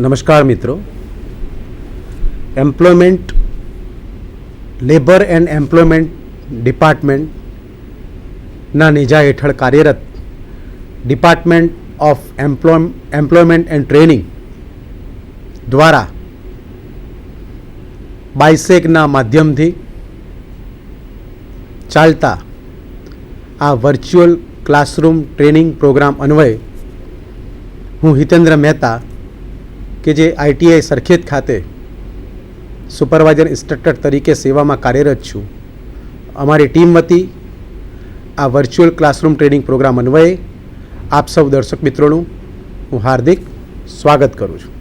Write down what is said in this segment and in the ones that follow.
નમસ્કાર મિત્રો. Employment labour and employment ડિપાર્ટમેન્ટના નેજા હેઠળ કાર્યરત department of employment and training દ્વારા બાયસેગના માધ્યમથી ચાલતા આ વર્ચ્યુઅલ ક્લાસરૂમ ટ્રેનિંગ પ્રોગ્રામ અન્વયે હું હિતેન્દ્ર મહેતા કે જે આઈટીઆઈ સરખેજ ખાતે સુપરવાઇઝર ઇન્સ્ટ્રક્ટર તરીકે સેવામાં કાર્યરત છું, અમારી ટીમ વતી આ વર્ચ્યુઅલ ક્લાસરૂમ ટ્રેનિંગ પ્રોગ્રામ અન્વયે આપ સૌ દર્શક મિત્રોનું હું હાર્દિક સ્વાગત કરું છું.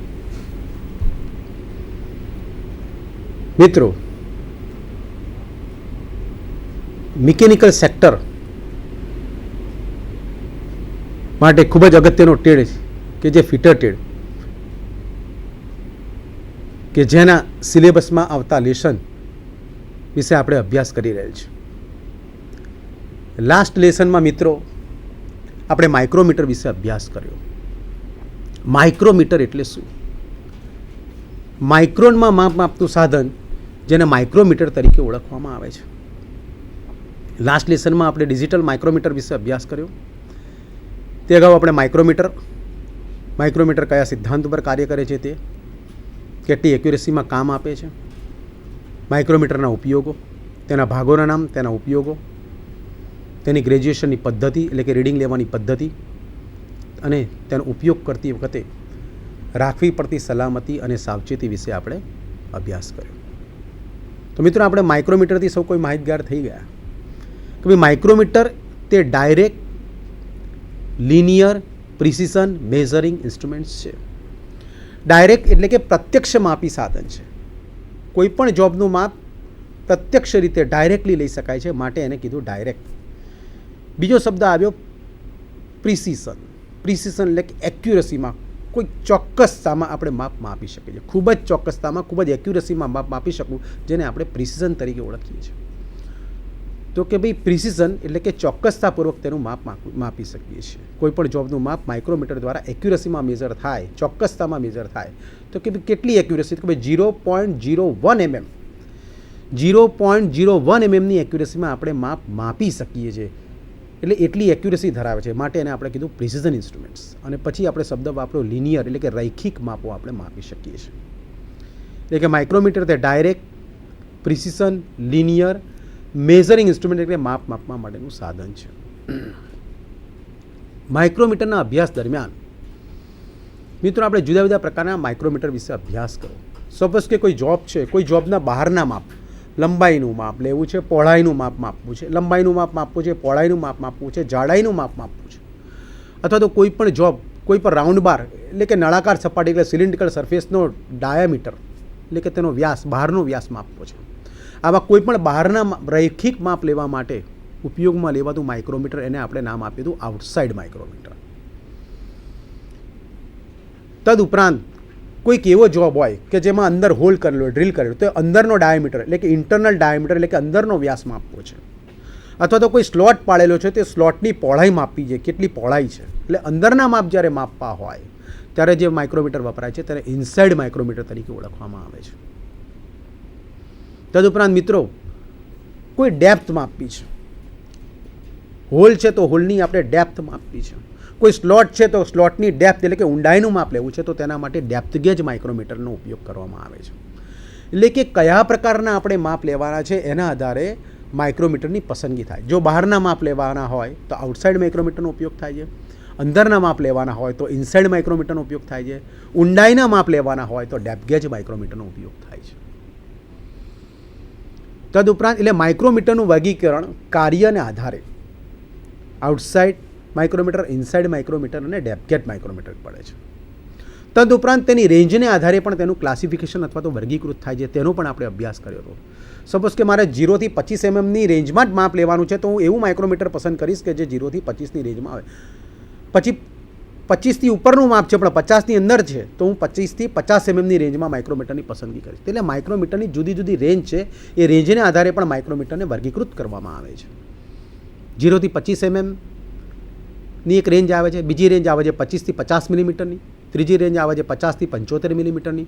મિત્રો, મિકેનિકલ સેક્ટર માટે ખૂબ જ અગત્યનો ટ્રેડ કે જે ફિટર ટ્રેડ કે જેના સિલેબસમાં આવતા લેસન વિશે આપણે અભ્યાસ કરી રહ્યા છીએ. લાસ્ટ લેસનમાં મિત્રો આપણે માઇક્રોમીટર વિશે અભ્યાસ કર્યો. માઇક્રોમીટર એટલે શું? માઇક્રોનમાં માપ માપતું સાધન જેને માઇક્રોમીટર તરીકે ઓળખવામાં આવે છે. લાસ્ટ લેસનમાં આપણે ડિજિટલ માઇક્રોમીટર વિશે અભ્યાસ કર્યો. તે અગાઉ આપણે માઇક્રોમીટર કયા સિદ્ધાંત ઉપર કાર્ય કરે છે, તે કેટલી એક્યુરેસીમાં કામ આપે છે, માઇક્રોમીટરના ઉપયોગો, તેના ભાગોના નામ, તેના ઉપયોગો, તેની ગ્રેજ્યુએશનની પદ્ધતિ એટલે કે રીડિંગ લેવાની પદ્ધતિ અને તેનો ઉપયોગ કરતી વખતે રાખવી પડતી સલામતી અને સાવચેતી વિશે આપણે અભ્યાસ કર્યો. તો મિત્રો, આપણે માઇક્રોમીટરથી સૌ કોઈ માહિતગાર થઈ ગયા કે ભાઈ માઇક્રોમીટર તે direct linear precision measuring instruments છે. ડાયરેક્ટ એટલે કે પ્રત્યક્ષ માપી સાધન છે. કોઈ પણ જોબનું માપ પ્રત્યક્ષ રીતે ડાયરેક્ટલી લઈ શકાય છે, માટે એને કીધું ડાયરેક્ટ. બીજો શબ્દ આવ્યો પ્રિસિઝન. પ્રિસિઝન એટલે કે એક્યુરસીમાં કોઈ ચોક્કસતામાં આપણે માપ માપી શકીએ છીએ. ખૂબ જ ચોક્કસતામાં, ખૂબ જ એક્યુરસીમાં માપ માપી શકવું, જેને આપણે પ્રિસિઝન તરીકે ઓળખીએ છીએ. તો કે ભાઈ પ્રિસિઝન એટલે કે ચોક્કસતાપૂર્વક તેનું માપ માપી શકીએ છીએ. કોઈ પણ જોબનું માપ માઇક્રોમીટર દ્વારા એક્યુરસીમાં મેજર થાય, ચોક્કસતામાં મેજર થાય, તો કે ભાઈ કેટલી એક્યુરસી? કે ભાઈ 0.01 mm 0.01 mmની એક્યુરસીમાં આપણે માપ માપી શકીએ છીએ. એટલે એટલી એક્યુરસી ધરાવે છે, માટે એને આપણે કીધું પ્રિસિઝન ઇન્સ્ટ્રુમેન્ટ્સ. અને પછી આપણે શબ્દ વાપરો લિનિયર એટલે કે રૈખિક માપો આપણે માપી શકીએ છીએ. એટલે કે માઇક્રોમીટર તે direct, precision, linear measuring instrument એટલે માપવા માટેનું સાધન છે. માઇક્રોમીટરના અભ્યાસ દરમિયાન મિત્રો આપણે જુદા જુદા પ્રકારના માઇક્રોમીટર વિશે અભ્યાસ કરો. સપોઝ કે કોઈ જોબ છે, કોઈ જોબના બહારના માપ, લંબાઈનું માપ લેવું છે, પહોળાઈનું માપ માપવું છે, લંબાઈનું માપ માપવું છે, પહોળાઈનું માપ માપવું છે, જાડાઈનું માપ માપવું છે, અથવા તો કોઈ પણ જોબ, કોઈ પણ રાઉન્ડ બાર એટલે કે નળાકાર સપાટી એટલે સિલિન્ડ્રિકલ સરફેસનો ડાયામીટર એટલે કે તેનો વ્યાસ, બહારનો વ્યાસ માપવો છે. આવા કોઈ પણ બહારના રૈખિક માપ લેવા માટે ઉપયોગમાં લેવાતું માઇક્રોમીટર, એને આપણે નામ આપ્યું હતું આઉટસાઇડ માઇક્રોમીટર. તદુપરાંત કોઈક એવો જોબ હોય કે જેમાં અંદર હોલ કરેલો, ડ્રીલ કરેલો, તો અંદરનો ડાયામીટર એટલે કે ઇન્ટરનલ ડાયામીટર એટલે કે અંદરનો વ્યાસ માપવો છે. અથવા તો કોઈ સ્લોટ પાડેલો છે, તે સ્લોટની પહોળાઈ માપવી છે, કેટલી પહોળાઈ છે. એટલે અંદરના માપ જ્યારે માપવા હોય ત્યારે જે માઇક્રોમીટર વપરાય છે તેને ઇનસાઇડ માઇક્રોમીટર તરીકે ઓળખવામાં આવે છે. તદુપરાંત મિત્રો કોઈ ડેપ્થ માપવી છે, હોલ છે તો હોલની આપણે ડેપ્થ માપવી છે. કોઈ સ્લોટ છે તો સ્લોટની ડેપ્થ એટલે કે ઊંડાઈનું માપ લેવું છે, તો તેના માટે ડેપ્થ ગેજ માઇક્રોમીટરનો ઉપયોગ કરવામાં આવે છે. એટલે કે કયા પ્રકારના આપણે માપ લેવાના છે એના આધારે માઇક્રોમીટરની પસંદગી થાય. જો બહારના માપ લેવાના હોય તો આઉટસાઇડ માઇક્રોમીટરનો ઉપયોગ થાય છે, અંદરના માપ લેવાના હોય તો ઇનસાઇડ માઇક્રોમીટરનો ઉપયોગ થાય છે, ઊંડાઈના માપ લેવાના હોય તો ડેપ્થ ગેજ માઇક્રોમીટરનો ઉપયોગ થાય છે. તદુપરાંત એટલે માઇક્રોમીટરનું વર્ગીકરણ કાર્યને આધારે આઉટસાઇડ માઇક્રોમીટર, ઇનસાઇડ માઇક્રોમીટર અને ડેપ્થ ગેજ માઇક્રોમીટર પડે છે. તદુપરાંત તેની રેન્જને આધારે પણ તેનું ક્લાસિફિકેશન અથવા તો વર્ગીકૃત થાય છે, તેનો પણ આપણે અભ્યાસ કર્યો હતો. સપોઝ કે મારે 0 થી 25 mmની રેન્જમાં જ માપ લેવાનું છે, તો હું એવું માઇક્રોમીટર પસંદ કરીશ કે જે 0 થી 25ની રેન્જમાં આવે. પછી 25થી ઉપરનું માપ છે પણ 50ની અંદર છે, તો હું 25 થી 50 mmની રેન્જમાં માઇક્રોમીટરની પસંદગી કરીશ. એટલે માઇક્રોમીટરની જુદી જુદી રેન્જ છે, એ રેન્જને આધારે પણ માઇક્રોમીટરને વર્ગીકૃત કરવામાં આવે છે. 0 થી 25 mmની એક રેન્જ આવે છે, બીજી રેન્જ આવે છે 25 થી 50 મિલીમીટરની, ત્રીજી રેન્જ આવે છે 50થી 75 મિલીમીટરની,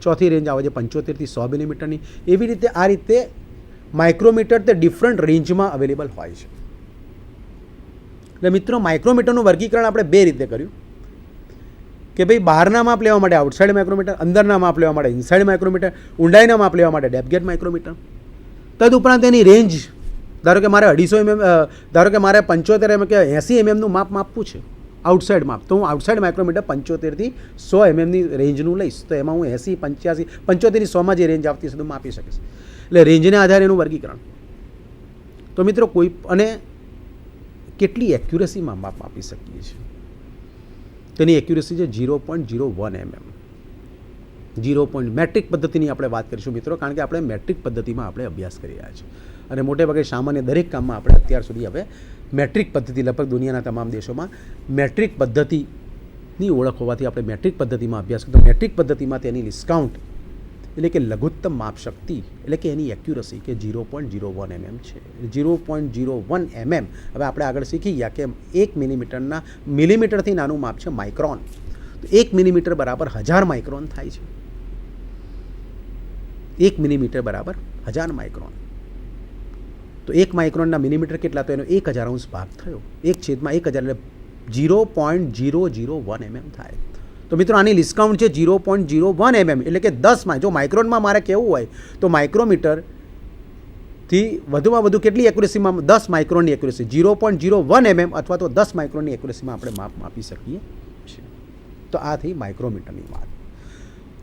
ચોથી રેન્જ આવે છે 75થી 100 મિલીમીટરની. એવી રીતે આ રીતે માઇક્રોમીટર તે ડિફરન્ટ રેન્જમાં અવેલેબલ હોય છે. એટલે મિત્રો માઇક્રોમીટરનું વર્ગીકરણ આપણે બે રીતે કર્યું કે ભાઈ બહારના માપ લેવા માટે આઉટસાઇડ માઇક્રોમીટર, અંદરના માપ લેવા માટે ઇનસાઇડ માઇક્રોમીટર, ઊંડાઈના માપ લેવા માટે ડેપ્થ ગેજ માઇક્રોમીટર. તદુપરાંત એની રેન્જ, ધારો કે મારે 250 ધારો કે મારે 75 કે 80 નું માપ માપવું છે આઉટસાઇડ માપ, તો હું આઉટસાઇડ માઇક્રોમીટર 75થી 100 ની રેન્જનું લઈશ. તો એમાં હું 80, 85, 75થી 100માં જે રેન્જ આવતી હશે તો માપી શકીશ. એટલે રેન્જને આધારે એનું વર્ગીકરણ. તો મિત્રો કોઈ અને કેટલી એક્યુરેસીમાં માપ આપી શકીએ છીએ, તેની એક્યુરેસી છે 0.01 mm. મેટ્રિક પદ્ધતિની આપણે વાત કરીશું મિત્રો, કારણ કે આપણે મેટ્રિક પદ્ધતિમાં આપણે અભ્યાસ કરી રહ્યા છીએ અને મોટે ભાગે સામાન્ય દરેક કામમાં આપણે અત્યાર સુધી હવે મેટ્રિક પદ્ધતિ, લગભગ દુનિયાના તમામ દેશોમાં મેટ્રિક પદ્ધતિની ઓળખ હોવાથી આપણે મેટ્રિક પદ્ધતિમાં અભ્યાસ કરતો. મેટ્રિક પદ્ધતિમાં તેની ડિસ્કાઉન્ટ એટલે કે લઘુત્તમ માપ શક્તિ એટલે કે એની એક્યુરસી કે 0.01 mm છે. 0.01 mm હવે આપણે આગળ શીખી ગયા કે 1 મિલીમીટરના, મિલીમીટરથી નાનું માપ છે માઇક્રોન. તો 1 મિલીમીટર બરાબર 1000 માઇક્રોન થાય છે. 1 મિલીમીટર બરાબર 1000 માઇક્રોન. તો 1 માઇક્રોનના મિલીમીટર કેટલા? તો એનો 1000 ભાગ થયો. 1/1000 એટલે 0.001 mm થાય. તો મિત્રો આની ડિસ્કાઉન્ટ છે 0.01 mm એટલે કે 10 જો માઇક્રોનમાં મારે કહેવું હોય તો માઇક્રોમીટરથી વધુમાં વધુ કેટલી એક્યુરેસીમાં? 10 માઇક્રોનની એક્યુરેસી, 0.01 mm અથવા તો 10 માઇક્રોનની એક્યુરેસીમાં આપણે માપ માપી શકીએ છીએ. તો આ થઈ માઇક્રોમીટરની વાત.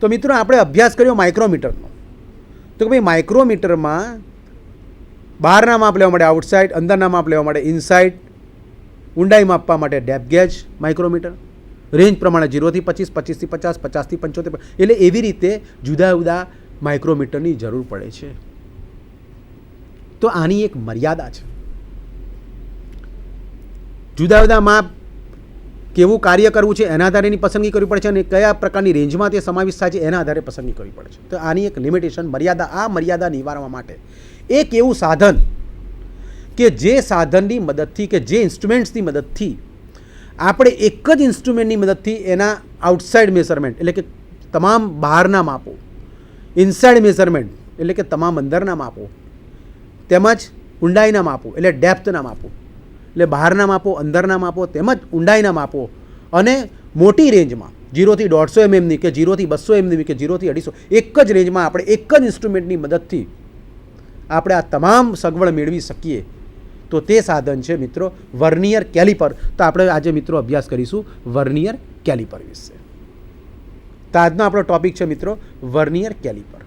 તો મિત્રો આપણે અભ્યાસ કર્યો માઇક્રોમીટરનો. તો કે ભાઈ માઇક્રોમીટરમાં બહારના માપ લેવા માટે આઉટસાઇડ, અંદરના માપ લેવા માટે ઇનસાઇડ, ઊંડાઈ માપવા માટે ડેપ્થ ગેજ માઇક્રોમીટર, રેન્જ પ્રમાણે 0થી 25, 25થી 50, 50થી 75, એટલે એવી રીતે જુદા જુદા માઇક્રોમીટરની જરૂર પડે છે. તો આની એક મર્યાદા છે. જુદા જુદા માપ કેવું કાર્ય કરવું છે એના આધારે એની પસંદગી કરવી પડે છે અને કયા પ્રકારની રેન્જમાં તે સમાવેશ થાય છે એના આધારે પસંદગી કરવી પડે છે. તો આની એક લિમિટેશન, મર્યાદા, આ મર્યાદા નિવારવા માટે એક એવું સાધન કે જે સાધનની મદદથી કે જે ઇન્સ્ટ્રુમેન્ટ્સની મદદથી આપણે એક જ ઇન્સ્ટ્રુમેન્ટની મદદથી એના આઉટસાઇડ મેઝરમેન્ટ એટલે કે તમામ બહારના માપો, ઇનસાઇડ મેઝરમેન્ટ એટલે કે તમામ અંદરના માપો, તેમજ ઊંડાઈના માપો એટલે ડેપ્થના માપો, એટલે બહારના માપો, અંદરના માપો તેમજ ઊંડાઈના માપો અને મોટી રેન્જમાં 0થી 150 mmની કે 0થી 200 mmની કે 0થી 250, એક જ રેન્જમાં આપણે એક જ ઇન્સ્ટ્રુમેન્ટની મદદથી આપણે આ તમામ સગવડ મેળવી શકીએ તો તે સાધન છે મિત્રો વર્નિયર કેલિપર. તો આપણે આજે મિત્રો અભ્યાસ કરીશું વર્નિયર કેલિપર વિશે. તો આજનો આપણો ટોપિક છે મિત્રો વર્નિયર કેલિપર.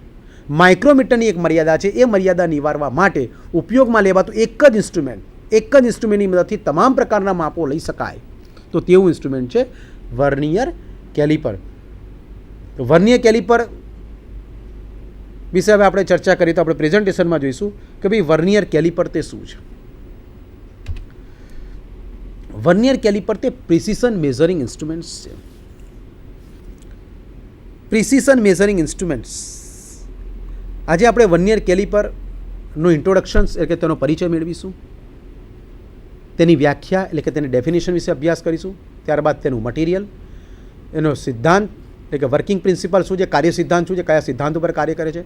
માઇક્રોમીટરની એક મર્યાદા છે, એ મર્યાદા નિવારવા માટે ઉપયોગમાં લેવાતું એક જ ઇન્સ્ટ્રુમેન્ટની મદદથી તમામ પ્રકારના માપો લઈ શકાય તો તેવું ઇન્સ્ટ્રુમેન્ટ છે વર્નિયર કેલિપર. વર્નિયર કેલિપર વિશે હવે આપણે ચર્ચા કરીએ તો આપણે પ્રેઝન્ટેશનમાં જોઈશું કે ભાઈ વર્નિયર કેલિપર તે શું છે. વર્નિયર કેલિપર તે પ્રિસિશન મેઝરિંગ ઇન્સ્ટ્રુમેન્ટ્સ છે. Precision measuring instruments. આજે આપણે વર્નિયર કેલિપરનું ઇન્ટ્રોડક્શન એટલે કે તેનો પરિચય મેળવીશું, તેની વ્યાખ્યા એટલે કે તેની ડેફિનેશન વિશે અભ્યાસ કરીશું, ત્યારબાદ તેનું મટીરિયલ, એનો સિદ્ધાંત એટલે કે વર્કિંગ પ્રિન્સિપલ શું છે, કાર્ય સિદ્ધાંત શું છે, કયા સિદ્ધાંત ઉપર કાર્ય કરે છે,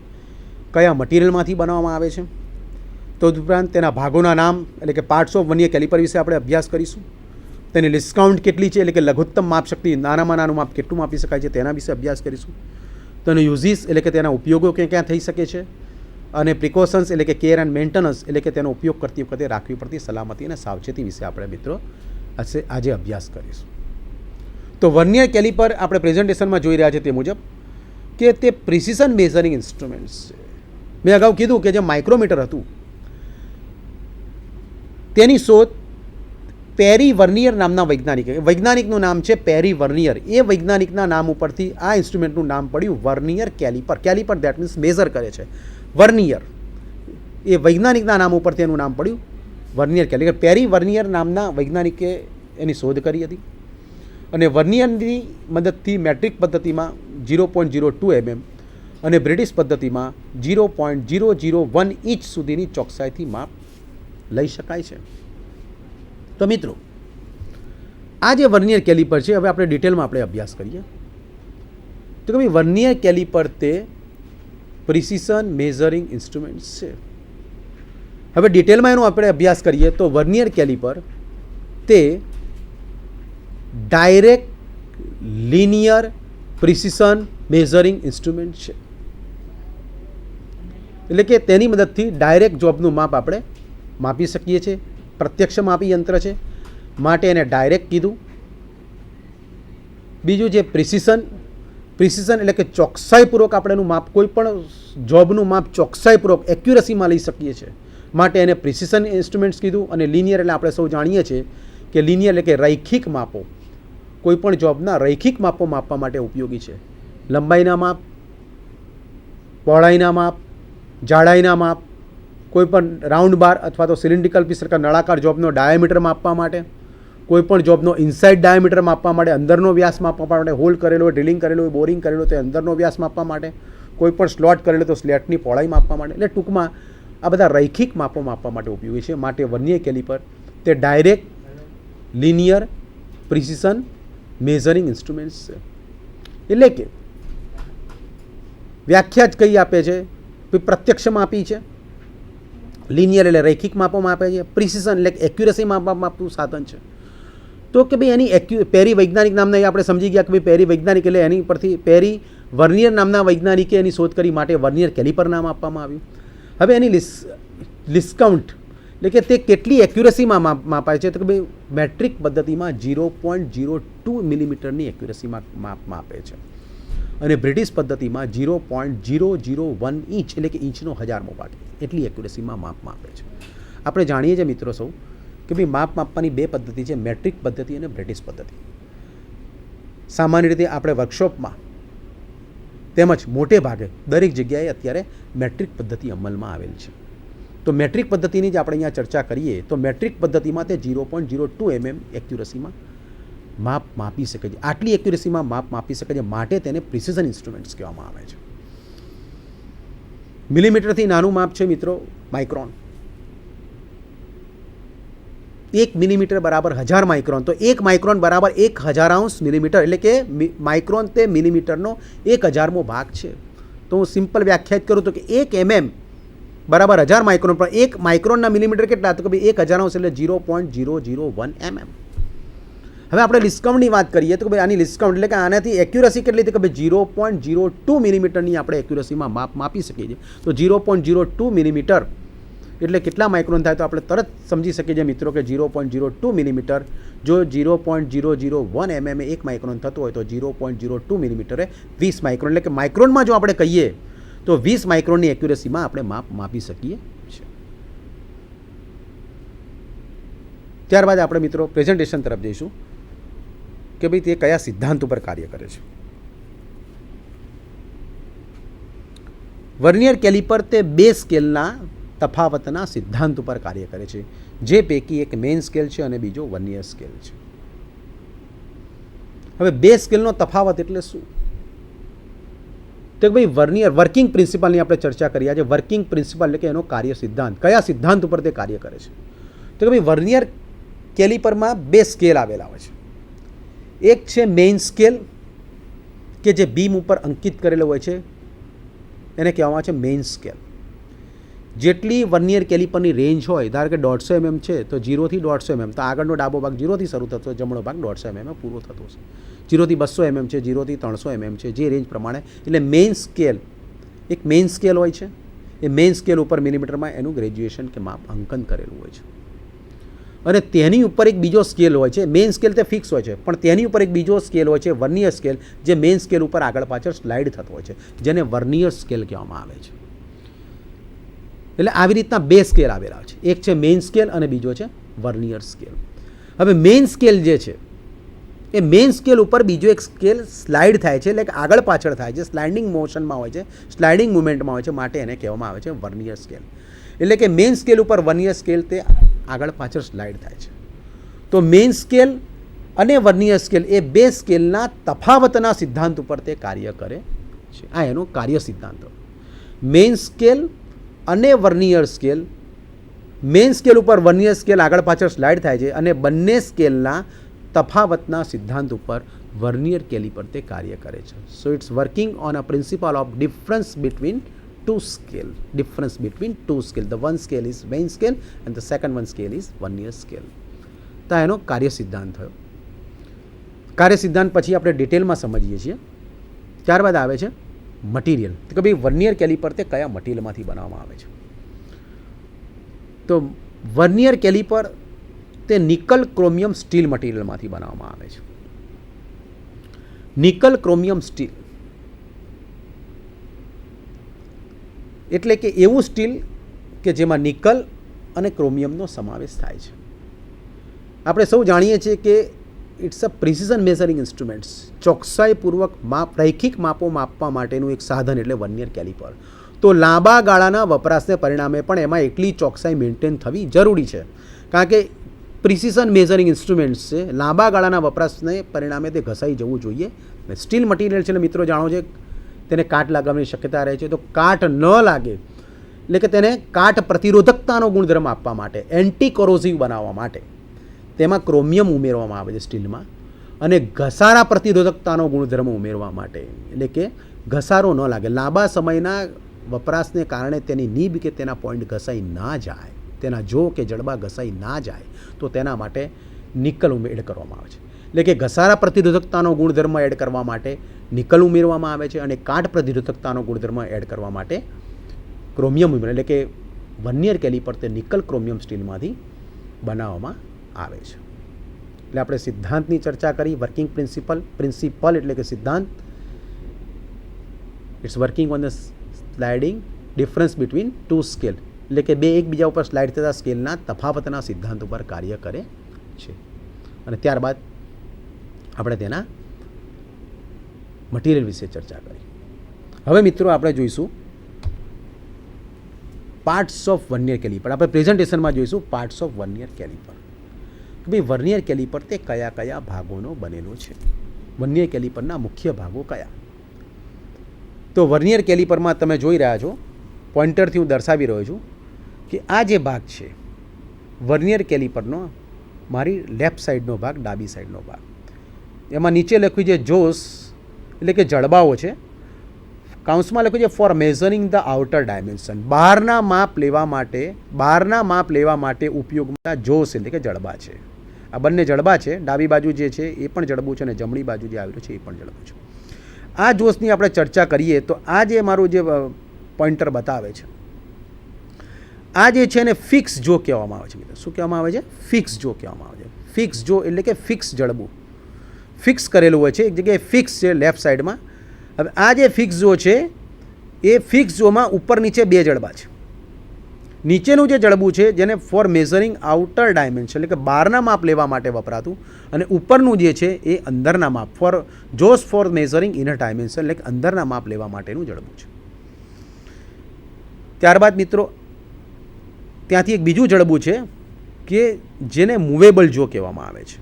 કયા મટીરિયલમાંથી બનાવવામાં આવે છે, તો ઉપરાંત તેના ભાગોના નામ એટલે કે પાર્ટ્સ ઓફ વર્નિયર કેલિપર વિશે આપણે અભ્યાસ કરીશું, તેની ડિસ્કાઉન્ટ કેટલી છે એટલે કે લઘુત્તમ માપ શક્તિ, નાનામાં નાનું માપ કેટલું માપી શકાય છે તેના વિશે અભ્યાસ કરીશું, તેનો યુઝિસ એટલે કે તેના ઉપયોગો ક્યાં ક્યાં થઈ શકે છે, અને પ્રિકોશન્સ એટલે કે કેર એન્ડ મેન્ટેનન્સ એટલે કે તેનો ઉપયોગ કરતી વખતે રાખવી પડતી સલામતી અને સાવચેતી વિશે આપણે મિત્રો આજે અભ્યાસ કરીશું. તો વર્નિયર કેલિપર આપણે પ્રેઝન્ટેશનમાં જોઈ રહ્યા છે તે મુજબ કે તે પ્રિસિશન મેઝરિંગ ઇન્સ્ટ્રુમેન્ટ્સ છે. મેં અગાઉ કીધું કે જે માઇક્રોમીટર હતું તેની શોધ પેરી વર્નિયર નામના વૈજ્ઞાનિકનું નામ છે પેરી વર્નિયર. એ વૈજ્ઞાનિકના નામ ઉપરથી આ ઇન્સ્ટ્રુમેન્ટનું નામ પડ્યું vernier caliper. Caliper that means measure કરે છે. વર્નિયર એ વૈજ્ઞાનિકના નામ ઉપરથી એનું નામ પડ્યું વર્નિયર કેલિપર. પેરી વર્નિયર નામના વૈજ્ઞાનિકે એની શોધ કરી હતી અને વર્નિયરની મદદથી મેટ્રિક પદ્ધતિમાં 0.02 mm અને બ્રિટિશ પદ્ધતિમાં 0.001 ઇંચ સુધીની ચોકસાઈથી માપ લઈ શકાય છે. તો મિત્રો આ જે વર્નિયર કેલિપર છે હવે આપણે ડિટેલમાં આપણે અભ્યાસ કરીએ. તો કે ભાઈ વર્નિયર કેલિપર તે પ્રિસિશન મેઝરિંગ ઇન્સ્ટ્રુમેન્ટ્સ છે. હવે ડિટેલમાં એનો આપણે અભ્યાસ કરીએ તો વર્નિયર કેલિપર તે direct linear precision measuring instrument છે. એટલે કે તેની મદદથી ડાયરેક્ટ જોબનું માપ આપણે માપી શકીએ છીએ. પ્રત્યક્ષ માપી યંત્ર છે માટે એને ડાયરેક્ટ કીધું. બીજું જે પ્રિસિશન એટલે કે ચોકસાઈપૂર્વક આપણે એનું માપ, કોઈ પણ જોબનું માપ ચોકસાઈપૂર્વક એક્યુરસીમાં લઈ શકીએ છીએ માટે એને પ્રિસિશન ઇન્સ્ટ્રુમેન્ટ્સ કીધું. અને લિનિયર એટલે આપણે સૌ જાણીએ છીએ કે લિનિયર એટલે કે રૈખિક માપો, કોઈ પણ જોબના રૈખિક માપો માપવા માટે ઉપયોગી છે. લંબાઈના માપ, પહોળાઈના માપ, જાડાઈના માપ, કોઈ પણ રાઉન્ડ બાર અથવા તો સિલિન્ડ્રિકલ પીસ કે નળાકાર જોબનો ડાયામીટર માપવા માટે, કોઈ પણ જોબનો ઇનસાઇડ ડાયામીટર માપવા માટે, અંદરનો વ્યાસ માપવા માટે, હોલ કરેલો હોય, ડ્રિલિંગ કરેલું હોય, બોરિંગ કરેલું હોય તો અંદરનો વ્યાસ માપવા માટે, કોઈ પણ સ્લોટ કરેલો તો સ્લેટની પહોળાઈ માપવા માટે. એટલે ટૂંકમાં આ બધા રૈખિક માપો માપવા માટે ઉપયોગી છે. માટે વર્નિયર કેલિપર તે direct linear precision measuring instruments છે. એટલે કે વ્યાખ્યા જ કઈ આપે છે, પ્રત્યક્ષ માપી છે. લિનિયર એટલે રૈખિક માપો માપે છે. પ્રિસિશન એટલે એક્યુરેસી માપવું સાધન છે. તો કે ભાઈ એની પેરી વૈજ્ઞાનિક નામના આપણે સમજી ગયા કે ભાઈ પેરી વૈજ્ઞાનિક એટલે એની પરથી પેરી વર્નિયર નામના વૈજ્ઞાનિકે એની શોધ કરી માટે વર્નિયર કેલિપર નામ આપવામાં આવ્યું. હવે એની ડિસ્કાઉન્ટ એટલે કે તે કેટલી એક્યુરેસીમાં માપાય છે તો કે ભાઈ મેટ્રિક પદ્ધતિમાં 0.02 મિલીમીટરની એક્યુરેસીમાં માપ માપે છે અને બ્રિટિશ પદ્ધતિમાં 0.001 ઇંચ એટલે કે ઇંચનો 1000મો ભાગ એટલી એક્યુરેસીમાં માપ માપે છે. આપણે જાણીએ છીએ મિત્રો સૌ કે ભાઈ માપ માપવાની બે પદ્ધતિ છે, મેટ્રિક પદ્ધતિ અને બ્રિટિશ પદ્ધતિ. સામાન્ય રીતે આપણે વર્કશોપમાં તેમજ મોટે ભાગે દરેક જગ્યાએ અત્યારે મેટ્રિક પદ્ધતિ અમલમાં આવેલ છે. તો મેટ્રિક પદ્ધતિની જ આપણે અહીંયા ચર્ચા કરીએ તો મેટ્રિક પદ્ધતિમાં તે 0.02 એક્યુરેસીમાં માપ માપી શકે છે. આટલી એક્યુરેસીમાં માપ માપી શકે છે માટે તેને પ્રિસિશન ઇન્સ્ટ્રુમેન્ટ્સ કહેવામાં આવે છે. મિલીમીટરથી નાનું માપ છે મિત્રો માઇક્રોન. 1 મિલીમીટર બરાબર 1000 માઇક્રોન. તો 1 માઇક્રોન બરાબર 1000 મિલીમીટર એટલે કે માઇક્રોન તે મિલીમીટરનો 1000મો ભાગ છે. તો હું સિમ્પલ વ્યાખ્યાયિત કરું તો કે 1 બરાબર 1000 માઇક્રોન, પણ 1 માઇક્રોનના મિલીમીટર કેટલા તો કે ભાઈ 1000 એટલે 0.001 હવે આપણે ડિસ્કાઉન્ટની વાત કરીએ તો કે ભાઈ આની ડિસ્કાઉન્ટ એટલે કે આનાથી એક્યુરેસી કેટલી તો કે ભાઈ 0.02 મિલીમીટરની આપણે એક્યુરેસીમાં માપ માપી શકીએ છીએ. તો 0.02 મિલીમીટર એટલે કેટલા માઇક્રોન થાય તો આપણે તરત સમજી શકીએ છીએ મિત્રો કે 0.02 મિલીમીટર જો 0.001 એક માઇક્રોન થતું હોય તો 0.02 મિલીમીટરે 20 માઇક્રોન એટલે કે માઇક્રોનમાં જો આપણે કહીએ તો 20 માઇક્રોનની એક્યુરેસીમાં આપણે માપ માપી શકીએ છીએ. ત્યારબાદ આપણે મિત્રો પ્રેઝન્ટેશન તરફ જઈશું કે ભાઈ તે કયા સિદ્ધાંત ઉપર કાર્ય કરે છે. વર્નિયર કેલિપર તે બે સ્કેલના તફાવતના સિદ્ધાંત ઉપર કાર્ય કરે છે, જે પૈકી એક મેઇન સ્કેલ છે અને બીજો વર્નિયર સ્કેલ છે. હવે બે સ્કેલનો તફાવત એટલે શું તો ભાઈ વર્નિયર વર્કિંગ પ્રિન્સિપલની આપણે ચર્ચા કરી. આજે વર્કિંગ પ્રિન્સિપલ એટલે કે એનો કાર્ય સિદ્ધાંત, કયા સિદ્ધાંત ઉપર તે કાર્ય કરે છે. તો કે ભાઈ વર્નિયર કેલિપરમાં બે સ્કેલ આવેલા હોય છે. એક છે મેઇન સ્કેલ કે જે બીમ ઉપર અંકિત કરેલો હોય છે, એને કહેવામાં આવે છે મેઇન સ્કેલ. જેટલી વર્નિયર કેલિપરની રેન્જ હોય, ધારો કે 150 છે તો 0 થી 150 તો આગળનો ડાબો ભાગ 0 થી શરૂ થતો, જમણો ભાગ 150 પૂરો થતો હશે. 0 થી 200 છે, 0 થી 300 છે, જે રેન્જ પ્રમાણે. એટલે મેઇન સ્કેલ એક મેઇન સ્કેલ હોય છે. એ મેઇન સ્કેલ ઉપર મિલીમીટરમાં એનું ગ્રેજ્યુએશન કે માપ અંકન કરેલું હોય છે અને તેની ઉપર એક બીજો સ્કેલ હોય છે. મેઇન સ્કેલ તે ફિક્સ હોય છે પણ તેની ઉપર એક બીજો સ્કેલ હોય છે વર્નિયર સ્કેલ, જે મેઇન સ્કેલ ઉપર આગળ પાછળ સ્લાઇડ થતો હોય છે, જેને વર્નિયર સ્કેલ કહેવામાં આવે છે. એટલે આવી રીતના બે સ્કેલ આવેલા છે, એક છે મેઇન સ્કેલ અને બીજો છે વર્નિયર સ્કેલ. હવે મેઇન સ્કેલ જે છે એ મેઇન સ્કેલ ઉપર બીજો એક સ્કેલ સ્લાઇડ થાય છે, એટલે કે આગળ પાછળ થાય છે, સ્લાઇડિંગ મોશનમાં હોય છે, સ્લાઇડિંગ મુવમેન્ટમાં હોય છે, માટે એને કહેવામાં આવે છે વર્નિયર સ્કેલ. એટલે કે મેઇન સ્કેલ ઉપર વર્નિયર સ્કેલ તે આગળ પાછળ સ્લાઇડ થાય છે. તો મેઇન સ્કેલ અને વર્નિયર સ્કેલ એ બે સ્કેલના તફાવતના સિદ્ધાંત ઉપર તે કાર્ય કરે છે. આ એનો કાર્ય સિદ્ધાંત. મેઇન સ્કેલ અને વર્નિયર સ્કેલ, મેઇન સ્કેલ ઉપર વર્નિયર સ્કેલ આગળ પાછળ સ્લાઇડ થાય છે અને બંને સ્કેલના તફાવતના સિદ્ધાંત ઉપર વર્નિયર કેલિપર તે કાર્ય કરે છે. So it's working on a principle of difference between two scale, difference between two scale. The one scale is main scale and the second one scale is vernier scale. તો એનો કાર્ય સિદ્ધાંત થયો. કાર્ય સિદ્ધાંત પછી આપણે ડિટેલમાં સમજીએ છીએ. ત્યારબાદ આવે છે મટીરિયલ, કે ભાઈ વર્નિયર કેલિપર તે કયા મટીરિયલમાંથી બનાવવામાં આવે છે. તો વર્નિયર કેલિપર તે નિકલ ક્રોમિયમ સ્ટીલ મટીરિયલમાંથી બનાવવામાં આવે છે. નિકલ ક્રોમિયમ સ્ટીલ એટલે કે એવું સ્ટીલ કે જેમાં નિકલ અને ક્રોમિયમનો સમાવેશ થાય છે. આપણે સૌ જાણીએ છીએ કે it's a precision measuring instruments, ચોકસાઈપૂર્વક રૈખિક માપો માપવા માટેનું એક સાધન એટલે વર્નિયર કેલિપર. તો લાંબા ગાળાના વપરાશને પરિણામે પણ એમાં એટલી ચોકસાઈ મેન્ટેન થવી જરૂરી છે, કારણ કે પ્રિસિઝન મેઝરિંગ ઇન્સ્ટ્રુમેન્ટ્સ છે, લાંબા ગાળાના વપરાશને પરિણામે તે ઘસાઈ જવું જોઈએ. સ્ટીલ મટીરિયલ છે, મિત્રો જાણો છે તેને કાટ લાગવાની શક્યતા રહે છે. તો કાટ ન લાગે એટલે કે તેને કાટ પ્રતિરોધકતાનો ગુણધર્મ આપવા માટે, એન્ટી કોરોઝિવ બનાવવા માટે તેમાં ક્રોમિયમ ઉમેરવામાં આવે છે સ્ટીલમાં, અને ઘસારા પ્રતિરોધકતાનો ગુણધર્મ ઉમેરવા માટે, એટલે કે ઘસારો ન લાગે, લાંબા સમયના વપરાશને કારણે તેની નીબ કે તેના પોઈન્ટ ઘસાઈ ના જાય, તેના જો કે જડબા ઘસાઈ ના જાય, તો તેના માટે નિકલ એડ કરવામાં આવે છે. એટલે કે ઘસારા પ્રતિરોધકતાનો ગુણધર્મ એડ કરવા માટે નિકલ ઉમેરવામાં આવે છે, અને કાટ પ્રતિરોધકતાનો ગુણધર્મ એડ કરવા માટે ક્રોમિયમ ઉમેર, એટલે કે વર્નિયર કેલિપર તે નિકલ ક્રોમિયમ સ્ટીલમાંથી બનાવવામાં આવે છે. એટલે આપણે સિદ્ધાંતની ચર્ચા કરી, વર્કિંગ પ્રિન્સિપલ એટલે કે સિદ્ધાંત, it's working on the sliding difference between two scale, એટલે કે બે એકબીજા ઉપર સ્લાઇડ થતા સ્કેલના તફાવતના સિદ્ધાંત ઉપર કાર્ય કરે છે. અને ત્યારબાદ આપણે તેના મટીરિયલ વિશે ચર્ચા કરી. હવે મિત્રો આપણે જોઈશું પાર્ટ્સ ઓફ વર્નિયર કેલિપર. આપણે પ્રેઝન્ટેશનમાં જોઈશું પાર્ટ્સ ઓફ વર્નિયર કેલિપર, કે ભાઈ વર્નિયર કેલિપર તે કયા કયા ભાગોનો બનેલો છે, વર્નિયર કેલિપરના મુખ્ય ભાગો કયા. તો વર્નિયર કેલિપરમાં તમે જોઈ રહ્યા છો, પોઇન્ટરથી હું દર્શાવી રહ્યો છું કે આ જે ભાગ છે વર્નિયર કેલિપરનો, મારી લેફ્ટ સાઈડનો ભાગ, ડાબી સાઈડનો ભાગ, એમાં નીચે લખ્યું છે જોસ એટલે કે જડબાઓ છે, કાઉન્સમાં લખ્યું છે for measuring the outer dimension, બહારના માપ લેવા માટે ઉપયોગમાં જોસ એટલે કે જડબા છે. આ બંને જડબા છે, ડાબી બાજુ જે છે એ પણ જડબું છે, અને જમણી બાજુ જે આવેલું છે એ પણ જડબું છે. આ જોસની આપણે ચર્ચા કરીએ તો આ જે મારું જે પોઇન્ટર બતાવે છે, આ જે છે એને ફિક્સ જો કહેવામાં આવે છે. મિત્રો શું કહેવામાં આવે છે? ફિક્સ જો કહેવામાં આવે છે. ફિક્સ જો એટલે કે ફિક્સ જડબું, ફિક્સ કરેલું હોય છે એક જગ્યાએ, ફિક્સ છે લેફ્ટ સાઈડમાં. હવે આ જે ફિક્સ જો છે એ ફિક્સ જોમાં ઉપર નીચે બે જડબા છે. નીચેનું જે જડબું છે જેને ફોર મેઝરિંગ આઉટર ડાયમેન્શન એટલે કે બહારના માપ લેવા માટે વપરાતું, અને ઉપરનું જે છે એ અંદરના માપ, જોસ ફોર મેઝરિંગ ઇનર ડાયમેન્શન એટલે કે અંદરના માપ લેવા માટેનું જડબું છે. ત્યારબાદ મિત્રો ત્યાંથી એક બીજું જડબું છે કે જેને મૂવેબલ જો કહેવામાં આવે છે.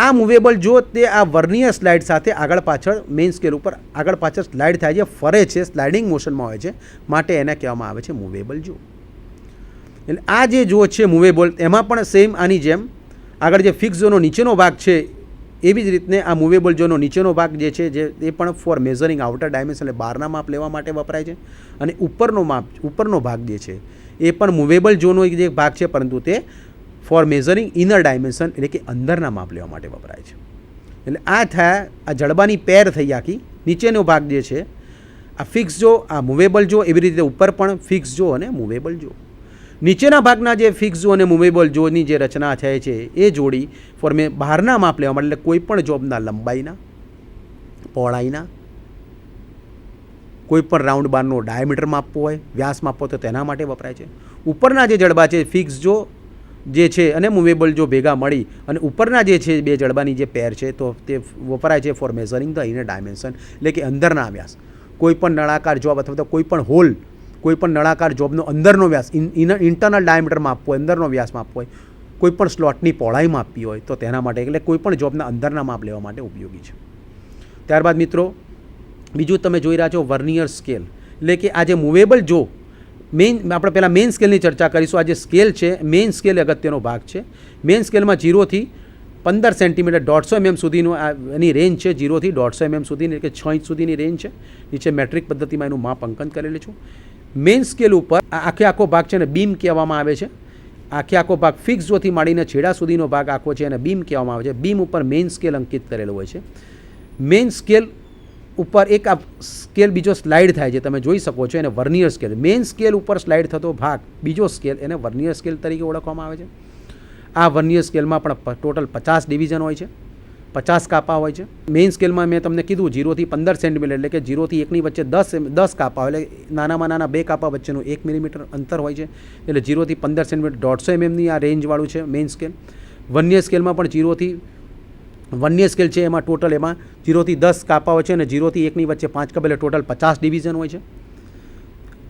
આ મૂવેબલ જો તે આ વર્નિયર સ્લાઇડ સાથે આગળ પાછળ મેઇન સ્કેલ ઉપર આગળ પાછળ સ્લાઇડ થાય છે, ફરે છે, સ્લાઇડિંગ મોશનમાં હોય છે, માટે એને કહેવામાં આવે છે મૂવેબલ જો. એટલે આ જે જો છે મૂવેબલ, એમાં પણ સેમ આની જેમ આગળ જે ફિક્સ ઝોનનો નીચેનો ભાગ છે એવી જ રીતને આ મૂવેબલ ઝોનનો નીચેનો ભાગ જે છે જે એ પણ ફોર મેઝરિંગ આઉટર ડાયમેન્શન એટલે બહારના માપ લેવા માટે વપરાય છે, અને ઉપરનો ભાગ જે છે એ પણ મૂવેબલ ઝોનનો એક જે ભાગ છે, પરંતુ તે ફોર મેઝરિંગ ઇનર ડાયમેન્શન એટલે કે અંદરના માપ લેવા માટે વપરાય છે. એટલે આ થયા આ જડબાની પેર થઈ આખી. નીચેનો ભાગ જે છે આ ફિક્સ જો, આ મૂવેબલ જો, એવી રીતે ઉપર પણ ફિક્સ જો અને મૂવેબલ જો. નીચેના ભાગના જે ફિક્સ જો અને મૂવેબલ જોની જે રચના થાય છે એ જોડી ફોર બહારના માપ લેવા માટે, એટલે કોઈ પણ જોબના લંબાઈના, પહોળાઈના, કોઈ પણ રાઉન્ડ બારનો ડાયામીટર માપવો હોય, વ્યાસ માપવો તો તેના માટે વપરાય છે. ઉપરના જે જડબા છે ફિક્સ જો જે છે અને મૂવેબલ જો ભેગા મળી અને ઉપરના જે છે બે જડબાની જે પેર છે તો તે વપરાય છે for measuring the inner dimension એટલે કે અંદરના વ્યાસ. કોઈ પણ નળાકાર જોબ અથવા તો કોઈ પણ હોલ, કોઈ પણ નળાકાર જોબનો અંદરનો વ્યાસ, ઇન્ટરનલ ડાયામીટર માપવો હોય, અંદરનો વ્યાસ માપવો હોય, કોઈ પણ સ્લોટની પહોળાઈ માપવી હોય તો તેના માટે, એટલે કોઈ પણ જોબના અંદરના માપ લેવા માટે ઉપયોગી છે. ત્યારબાદ મિત્રો બીજું તમે જોઈ રહ્યા છો વર્નિયર સ્કેલ, એટલે કે આ જે મૂવેબલ જો આપણે પહેલાં મેઇન સ્કેલની ચર્ચા કરીશું. આ જે સ્કેલ છે મેઇન સ્કેલ અગત્યનો ભાગ છે. મેઇન સ્કેલમાં 0 થી 15 સેન્ટીમીટર 150 mm સુધીનું એની રેન્જ છે. 0 થી 150 mm સુધીની, એટલે કે 6 ઇંચ સુધીની રેન્જ છે. નીચે મેટ્રિક પદ્ધતિમાં એનું માપ અંકન કરેલું છું. મેઇન સ્કેલ ઉપર આખો ભાગ છે ને બીમ કહેવામાં આવે છે. આખો ભાગ ફિક્સ જોથી માંડીને છેડા સુધીનો ભાગ આખો છે અને બીમ કહેવામાં આવે છે. બીમ ઉપર મેઇન સ્કેલ અંકિત કરેલો હોય છે. મેઇન સ્કેલ ઉપર એક આ સ્કેલ બીજો સ્લાઇડ થાય છે, તમે જોઈ શકો છો, એને વર્નિયર સ્કેલ. મેઇન સ્કેલ ઉપર સ્લાઇડ થતો ભાગ બીજો સ્કેલ, એને વર્નિયર સ્કેલ તરીકે ઓળખવામાં આવે છે. આ વર્નિયર સ્કેલમાં પણ ટોટલ 50 ડિવિઝન હોય છે, 50 કાપા હોય છે. મેઇન સ્કેલમાં મેં તમને કીધું 0 થી 15 સેન્ટીમીટર, એટલે કે 0 થી 1ની વચ્ચે 10 કાપા, એટલે નાનામાં નાના 2 કાપા વચ્ચેનું 1 મિલીમીટર અંતર હોય છે. એટલે 0 થી 15 સેન્ટીમીટર 150 mmની આ રેન્જવાળું છે મેઇન સ્કેલ. વર્નિયર સ્કેલમાં પણ 0 થી વર્નિયર સ્કેલ છે એમાં ટોટલ એમાં 0 થી 10 કાપા હોય છે અને 0 થી 1ની વચ્ચે 5 કાપા, એટલે ટોટલ 50 ડિવિઝન હોય છે.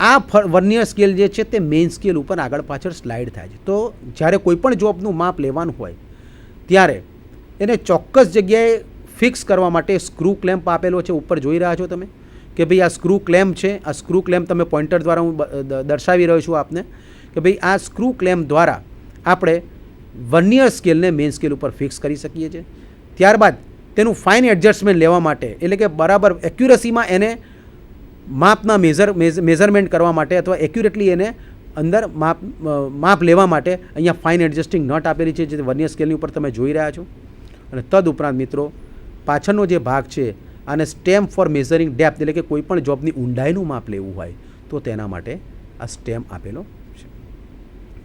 આ વર્નિયર સ્કેલ જે છે તે મેઇન સ્કેલ ઉપર આગળ પાછળ સ્લાઇડ થાય છે. તો જ્યારે કોઈ પણ જોબનું માપ લેવાનું હોય ત્યારે એને ચોક્કસ જગ્યાએ ફિક્સ કરવા માટે સ્ક્રૂ ક્લેમ્પ આપેલો છે. ઉપર જોઈ રહ્યા છો તમે કે ભાઈ આ સ્ક્રૂ ક્લેમ્પ છે. આ સ્ક્રૂ ક્લેમ્પ તમે પોઇન્ટર દ્વારા હું દર્શાવી રહ્યો છું આપને કે ભાઈ આ સ્ક્રૂ ક્લેમ્પ દ્વારા આપણે વર્નિયર સ્કેલને મેઇન સ્કેલ ઉપર ફિક્સ કરી શકીએ છીએ. ત્યારબાદ તેનું ફાઇન એડજસ્ટમેન્ટ લેવા માટે, એટલે કે બરાબર એક્યુરસીમાં એને માપના મેઝરમેન્ટ કરવા માટે અથવા એક્યુરેટલી એને અંદર માપ લેવા માટે અહીંયા ફાઇન એડજસ્ટિંગ નટ આપેલી છે, જે વર્નિયર સ્કેલની ઉપર તમે જોઈ રહ્યા છો. અને તદુપરાંત મિત્રો પાછળનો જે ભાગ છે આને સ્ટેમ્પ ફોર મેઝરિંગ ડેપ્થ, એટલે કે કોઈ પણ જોબની ઊંડાઈનું માપ લેવું હોય તો તેના માટે આ સ્ટેમ્પ આપેલો છે.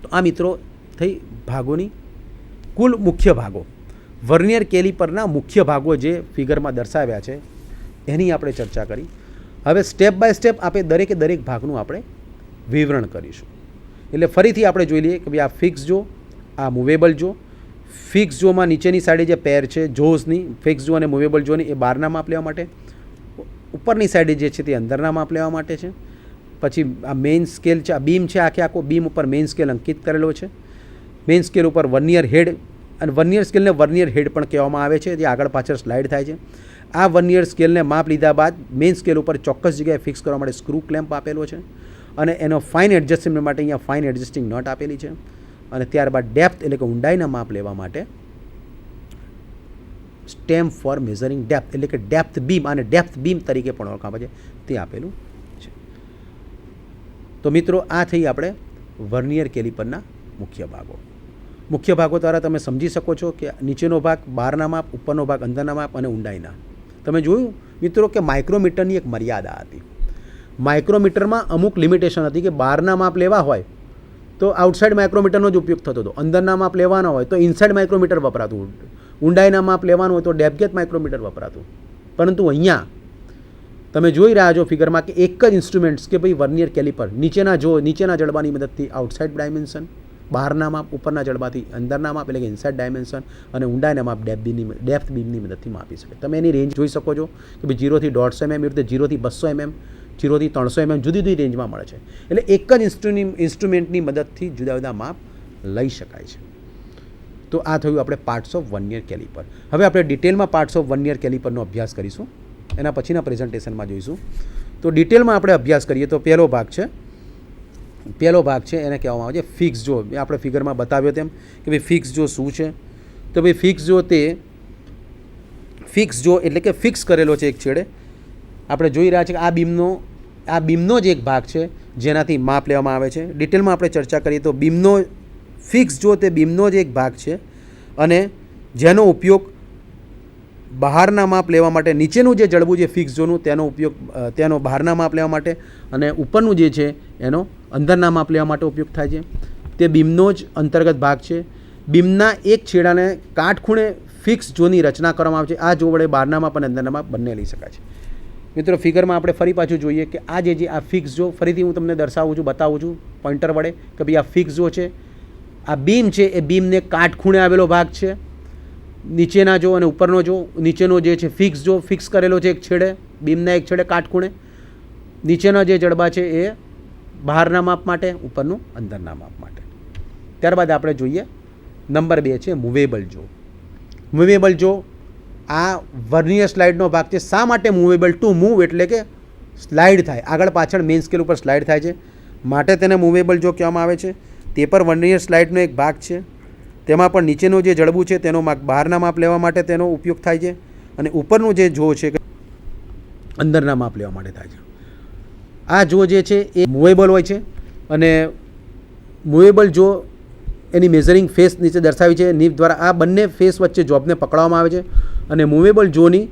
તો આ મિત્રો થઈ ભાગોની કુલ મુખ્ય ભાગો. વર્નિયર કેલિપરના મુખ્ય ભાગો જે ફિગરમાં દર્શાવ્યા છે એની આપણે ચર્ચા કરી. હવે સ્ટેપ બાય સ્ટેપ આપણે દરેક ભાગનું આપણે વિવરણ કરીશું. એટલે ફરીથી આપણે જોઈ લઈએ કે ભાઈ આ ફિક્સ જો, આ મૂવેબલ જો. ફિક્સ જોમાં નીચેની સાઈડે જે પેર છે જોઝની, ફિક્સ જો અને મૂવેબલ જોની, એ બહારના માપ લેવા માટે. ઉપરની સાઈડે જે છે તે અંદરના માપ લેવા માટે છે. પછી આ મેઇન સ્કેલ છે, આ બીમ છે, આખો બીમ ઉપર મેઇન સ્કેલ અંકિત કરેલો છે. મેઇન સ્કેલ ઉપર વર્નિયર હેડ, અને વર્નિયર સ્કેલને વર્નિયર હેડ પણ કહેવામાં આવે છે, જે આગળ પાછળ સ્લાઇડ થાય છે. આ વર્નિયર સ્કેલને માપ લીધા બાદ મેઇન સ્કેલ ઉપર ચોક્કસ જગ્યાએ ફિક્સ કરવા માટે સ્ક્રૂ ક્લેમ્પ આપેલો છે અને એનો ફાઇન એડજસ્ટમેન્ટ માટે અહીંયા ફાઇન એડજસ્ટિંગ નટ આપેલી છે. અને ત્યારબાદ ડેપ્થ, એટલે કે ઊંડાઈના માપ લેવા માટે સ્ટેમ્પ ફોર મેઝરિંગ ડેપ્થ, એટલે કે ડેપ્થ બીમ, અને ડેપ્થ બીમ તરીકે પણ ઓળખાય છે, તે આપેલું છે. તો મિત્રો આ થઈ આપણે વર્નિયર કેલિપરના મુખ્ય ભાગો. મુખ્ય ભાગો દ્વારા તમે સમજી શકો છો કે નીચેનો ભાગ બહારના માપ, ઉપરનો ભાગ અંદરના માપ અને ઊંડાઈના. તમે જોયું મિત્રો કે માઇક્રોમીટરની એક મર્યાદા હતી. માઇક્રોમીટરમાં અમુક લિમિટેશન હતી કે બહારના માપ લેવા હોય તો આઉટસાઇડ માઇક્રોમીટરનો જ ઉપયોગ થતો હતો. અંદરના માપ લેવાના હોય તો ઇનસાઇડ માઇક્રોમીટર વપરાતું. ઊંડાઈના માપ લેવાનું હોય તો ડેપ્થ ગેજ માઇક્રોમીટર વપરાતું. પરંતુ અહીંયા તમે જોઈ રહ્યા છો ફિગરમાં કે એક જ ઇન્સ્ટ્રુમેન્ટ્સ કે ભાઈ વર્નિયર કેલિપર, નીચેના જડબાની મદદથી આઉટસાઇડ ડાયમેન્શન, બહારના માપ ઉપરના જડબાથી અંદરના માપ, એટલે કે ઇનસાઇડ ડાયમેન્શન, અને ઊંડાઈના માપ ડેપ્થ બીમની મદદથી માપી શકે. તમે એની રેન્જ જોઈ શકો છો કે ભાઈ 0 થી 150 mm, એ રીતે 0 થી 200 mm, 0 થી 300 mm જુદી જુદી રેન્જમાં મળે છે. એટલે એક જ ઇન્સ્ટ્રુમેન્ટની મદદથી જુદા જુદા માપ લઈ શકાય છે. તો આ થયું આપણે પાર્ટ્સ ઓફ વર્નિયર કેલિપર. હવે આપણે ડિટેલમાં પાર્ટ્સ ઓફ વર્નિયર કેલિપરનો અભ્યાસ કરીશું, એના પછીના પ્રેઝન્ટેશનમાં જોઈશું. તો ડિટેલમાં આપણે અભ્યાસ કરીએ તો પહેલો ભાગ છે એને કહેવામાં આવે છે ફિક્સ જો. આપણે ફિગરમાં બતાવ્યો તેમ કે ભાઈ ફિક્સ જો શું છે. તો ભાઈ ફિક્સ જો એટલે કે ફિક્સ કરેલો છે એક છેડે. આપણે જોઈ રહ્યા છીએ કે આ બીમનો જ એક ભાગ છે જેનાથી માપ લેવામાં આવે છે. ડિટેલમાં આપણે ચર્ચા કરીએ તો બીમનો ફિક્સ જો તે બીમનો જ એક ભાગ છે અને જેનો ઉપયોગ બહારના માપ લેવા માટે, નીચેનું જે જડબું છે ફિક્સ જોનું તેનો બહારના માપ લેવા માટે, અને ઉપરનું જે છે એનો અંદરના માપ લેવા માટે ઉપયોગ થાય છે. તે બીમનો જ અંતર્ગત ભાગ છે. બીમના એક છેડાને કાટખૂણે ફિક્સ જોની રચના કરવામાં આવે છે. આ જો વડે બહારના માપ અને અંદરના માપ બંને લઈ શકાય છે. મિત્રો ફિગરમાં આપણે ફરી પાછું જોઈએ કે આ ફિક્સ જો, ફરીથી હું તમને બતાવું છું પોઇન્ટર વડે કે ભાઈ આ ફિક્સ જો છે, આ બીમ છે એ બીમને કાટખૂણે આવેલો ભાગ છે. નીચેના જો અને ઉપરનો જો, નીચેનો જે છે ફિક્સ કરેલો છે એક છેડે, બીમના એક છેડે કાટખૂણે. નીચેના જે જડબા છે એ બહારના માપ માટે, ઉપરનું અંદરના માપ માટે. ત્યારબાદ આપણે જોઈએ નંબર 2 છે મૂવેબલ જો. મૂવેબલ જો આ વર્નિયર સ્લાઇડનો ભાગ છે. શા માટે મૂવેબલ? ટુ મૂવ, એટલે કે સ્લાઇડ થાય, આગળ પાછળ મેઇન સ્કેલ ઉપર સ્લાઇડ થાય છે, માટે તેને મૂવેબલ જો કહેવામાં આવે છે. તે પર વર્નિયર સ્લાઇડનો એક ભાગ છે. તેમાં પણ નીચેનું જે જડબું છે તેનો માપ બહારના માપ લેવા માટે તેનો ઉપયોગ થાય છે અને ઉપરનું જે જો છે કે અંદરના માપ લેવા માટે થાય છે. આ જો જે છે એ મૂવેબલ હોય છે અને મૂવેબલ જો એની મેઝરિંગ ફેસ નીચે દર્શાવી છે નીફ દ્વારા. આ બંને ફેસ વચ્ચે જોબને પકડવામાં આવે છે અને મૂવેબલ જોની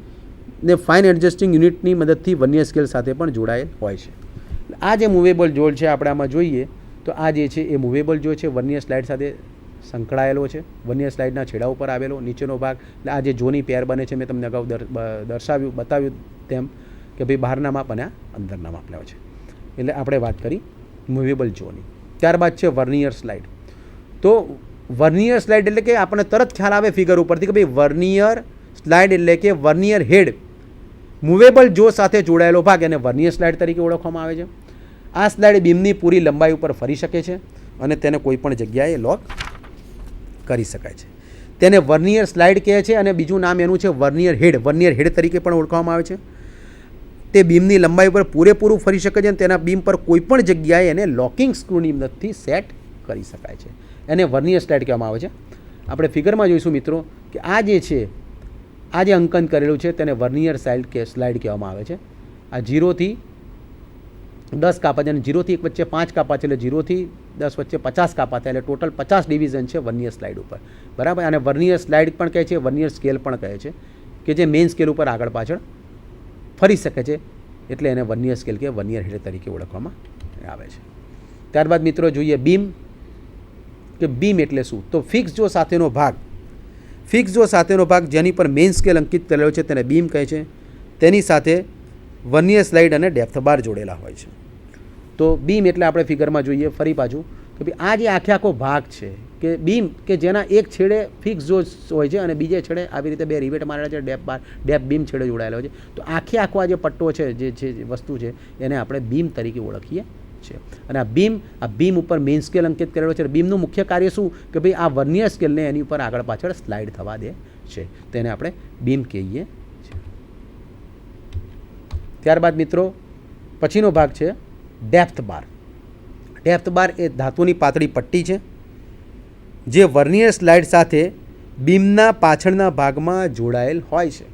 ને ફાઇન એડજસ્ટિંગ યુનિટની મદદથી વર્નિયર સ્કેલ સાથે પણ જોડાયેલ હોય છે. આ જે મૂવેબલ જો છે આપણે આમાં જોઈએ તો આ જે છે એ મૂવેબલ જો છે વર્નિયર સ્લાઇડ સાથે સંકળાયેલો છે. વર્નિયર સ્લાઇડના છેડા ઉપર આવેલો નીચેનો ભાગ, એટલે આ જે જોની પેર બને છે મેં તમને અગાઉ બતાવ્યું તેમ કે ભાઈ બહારના માપ અને અંદરના માપ લેવા છે. એટલે આપણે વાત કરી મૂવેબલ જોની. ત્યારબાદ છે વર્નિયર સ્લાઇડ. તો વર્નિયર સ્લાઇડ એટલે કે આપણને તરત ખ્યાલ આવે ફિગર ઉપરથી કે ભાઈ વર્નિયર સ્લાઇડ એટલે કે વર્નિયર હેડ મૂવેબલ જો સાથે જોડાયેલો ભાગ એને વર્નિયર સ્લાઇડ તરીકે ઓળખવામાં આવે છે. આ સ્લાઇડ બીમની પૂરી લંબાઈ ઉપર ફરી શકે છે અને તેને કોઈ પણ જગ્યાએ લોક કરી શકાય છે. તેને વર્નિયર સ્લાઇડ કહે છે અને બીજું નામ એનું છે વર્નિયર હેડ. વર્નિયર હેડ તરીકે પણ ઓળખવામાં આવે છે. તે બીમની લંબાઈ ઉપર પૂરેપૂરું ફરી શકે છે અને તેના બીમ પર કોઈ પણ જગ્યાએ એને લોકિંગ સ્ક્રૂની મદદથી સેટ કરી શકાય છે. એને વર્નિયર સ્લાઇડ કહેવામાં આવે છે. આપણે ફિગરમાં જોઈશું મિત્રો કે આ જે છે આ જે અંકન કરેલું છે તેને વર્નિયર સ્લાઇડ કહેવામાં આવે છે. આ 0થી 10 કાપા છે અને 0થી 1 વચ્ચે 5 કાપા છે, એટલે 0થી 10 વચ્ચે 50 કાપા થાય, એટલે ટોટલ 50 ડિવિઝન છે વર્નિયર સ્લાઇડ ઉપર. બરાબર. અને વર્નિયર સ્લાઇડ પણ કહે છે, વર્નિયર સ્કેલ પણ કહે છે કે જે મેઇન સ્કેલ ઉપર આગળ પાછળ ફરી શકે છે, એટલે એને વર્નિયર સ્કેલ કે વર્નિયર હેડ તરીકે ઓળખવામાં આવે છે. ત્યારબાદ મિત્રો જોઈએ બીમ. કે બીમ એટલે શું? તો ફિક્સ જો સાથેનો ભાગ. ફિક્સ જો સાથેનો ભાગ જેની પર મેઇન સ્કેલ અંકિત કરેલો છે તેને બીમ કહે છે. તેની સાથે વર્નિયર સ્લાઇડ અને ડેપ્થ બાર જોડેલા હોય છે. તો બીમ એટલે આપણે ફિગરમાં જોઈએ ફરી પાછું કે ભાઈ આ જે આખો ભાગ છે કે બીમ કે જેના એક છેડે ફિક્સ જો હોય છે અને બીજે છેડે આવી રીતે બે રિવેટ મારેલા છે, ડેપ બીમ છેડે જોડાયેલો છે. તો આખો આ જે પટ્ટો છે જે વસ્તુ છે એને આપણે બીમ તરીકે ઓળખીએ છીએ. અને આ બીમ ઉપર મેઇન સ્કેલ અંકિત કરેલો છે. બીમનું મુખ્ય કાર્ય શું કે ભાઈ આ વર્નિયર સ્કેલને એની ઉપર આગળ પાછળ સ્લાઇડ થવા દે છે, તેને આપણે બીમ કહીએ છીએ. ત્યારબાદ મિત્રો પછીનો ભાગ છે ડેપ્થ બાર. ડેપ્થ બાર એ ધાતુની પાતળી પટ્ટી છે જે વર્નિયર સ્લાઇડ સાથે બીમના પાછળના ભાગમાં જોડાયેલ હોય છે.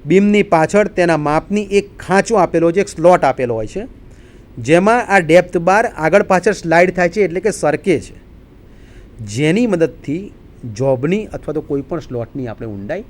બીમની પાછળ તેના માપની એક ખાંચો આપેલો છે, એક સ્લોટ આપેલો હોય છે, જેમાં આ ડેપ્થ બાર આગળ પાછળ સ્લાઇડ થાય છે, એટલે કે સરકે છે, જેની મદદથી જોબની અથવા તો કોઈ પણ સ્લોટની આપણે ઊંડાઈ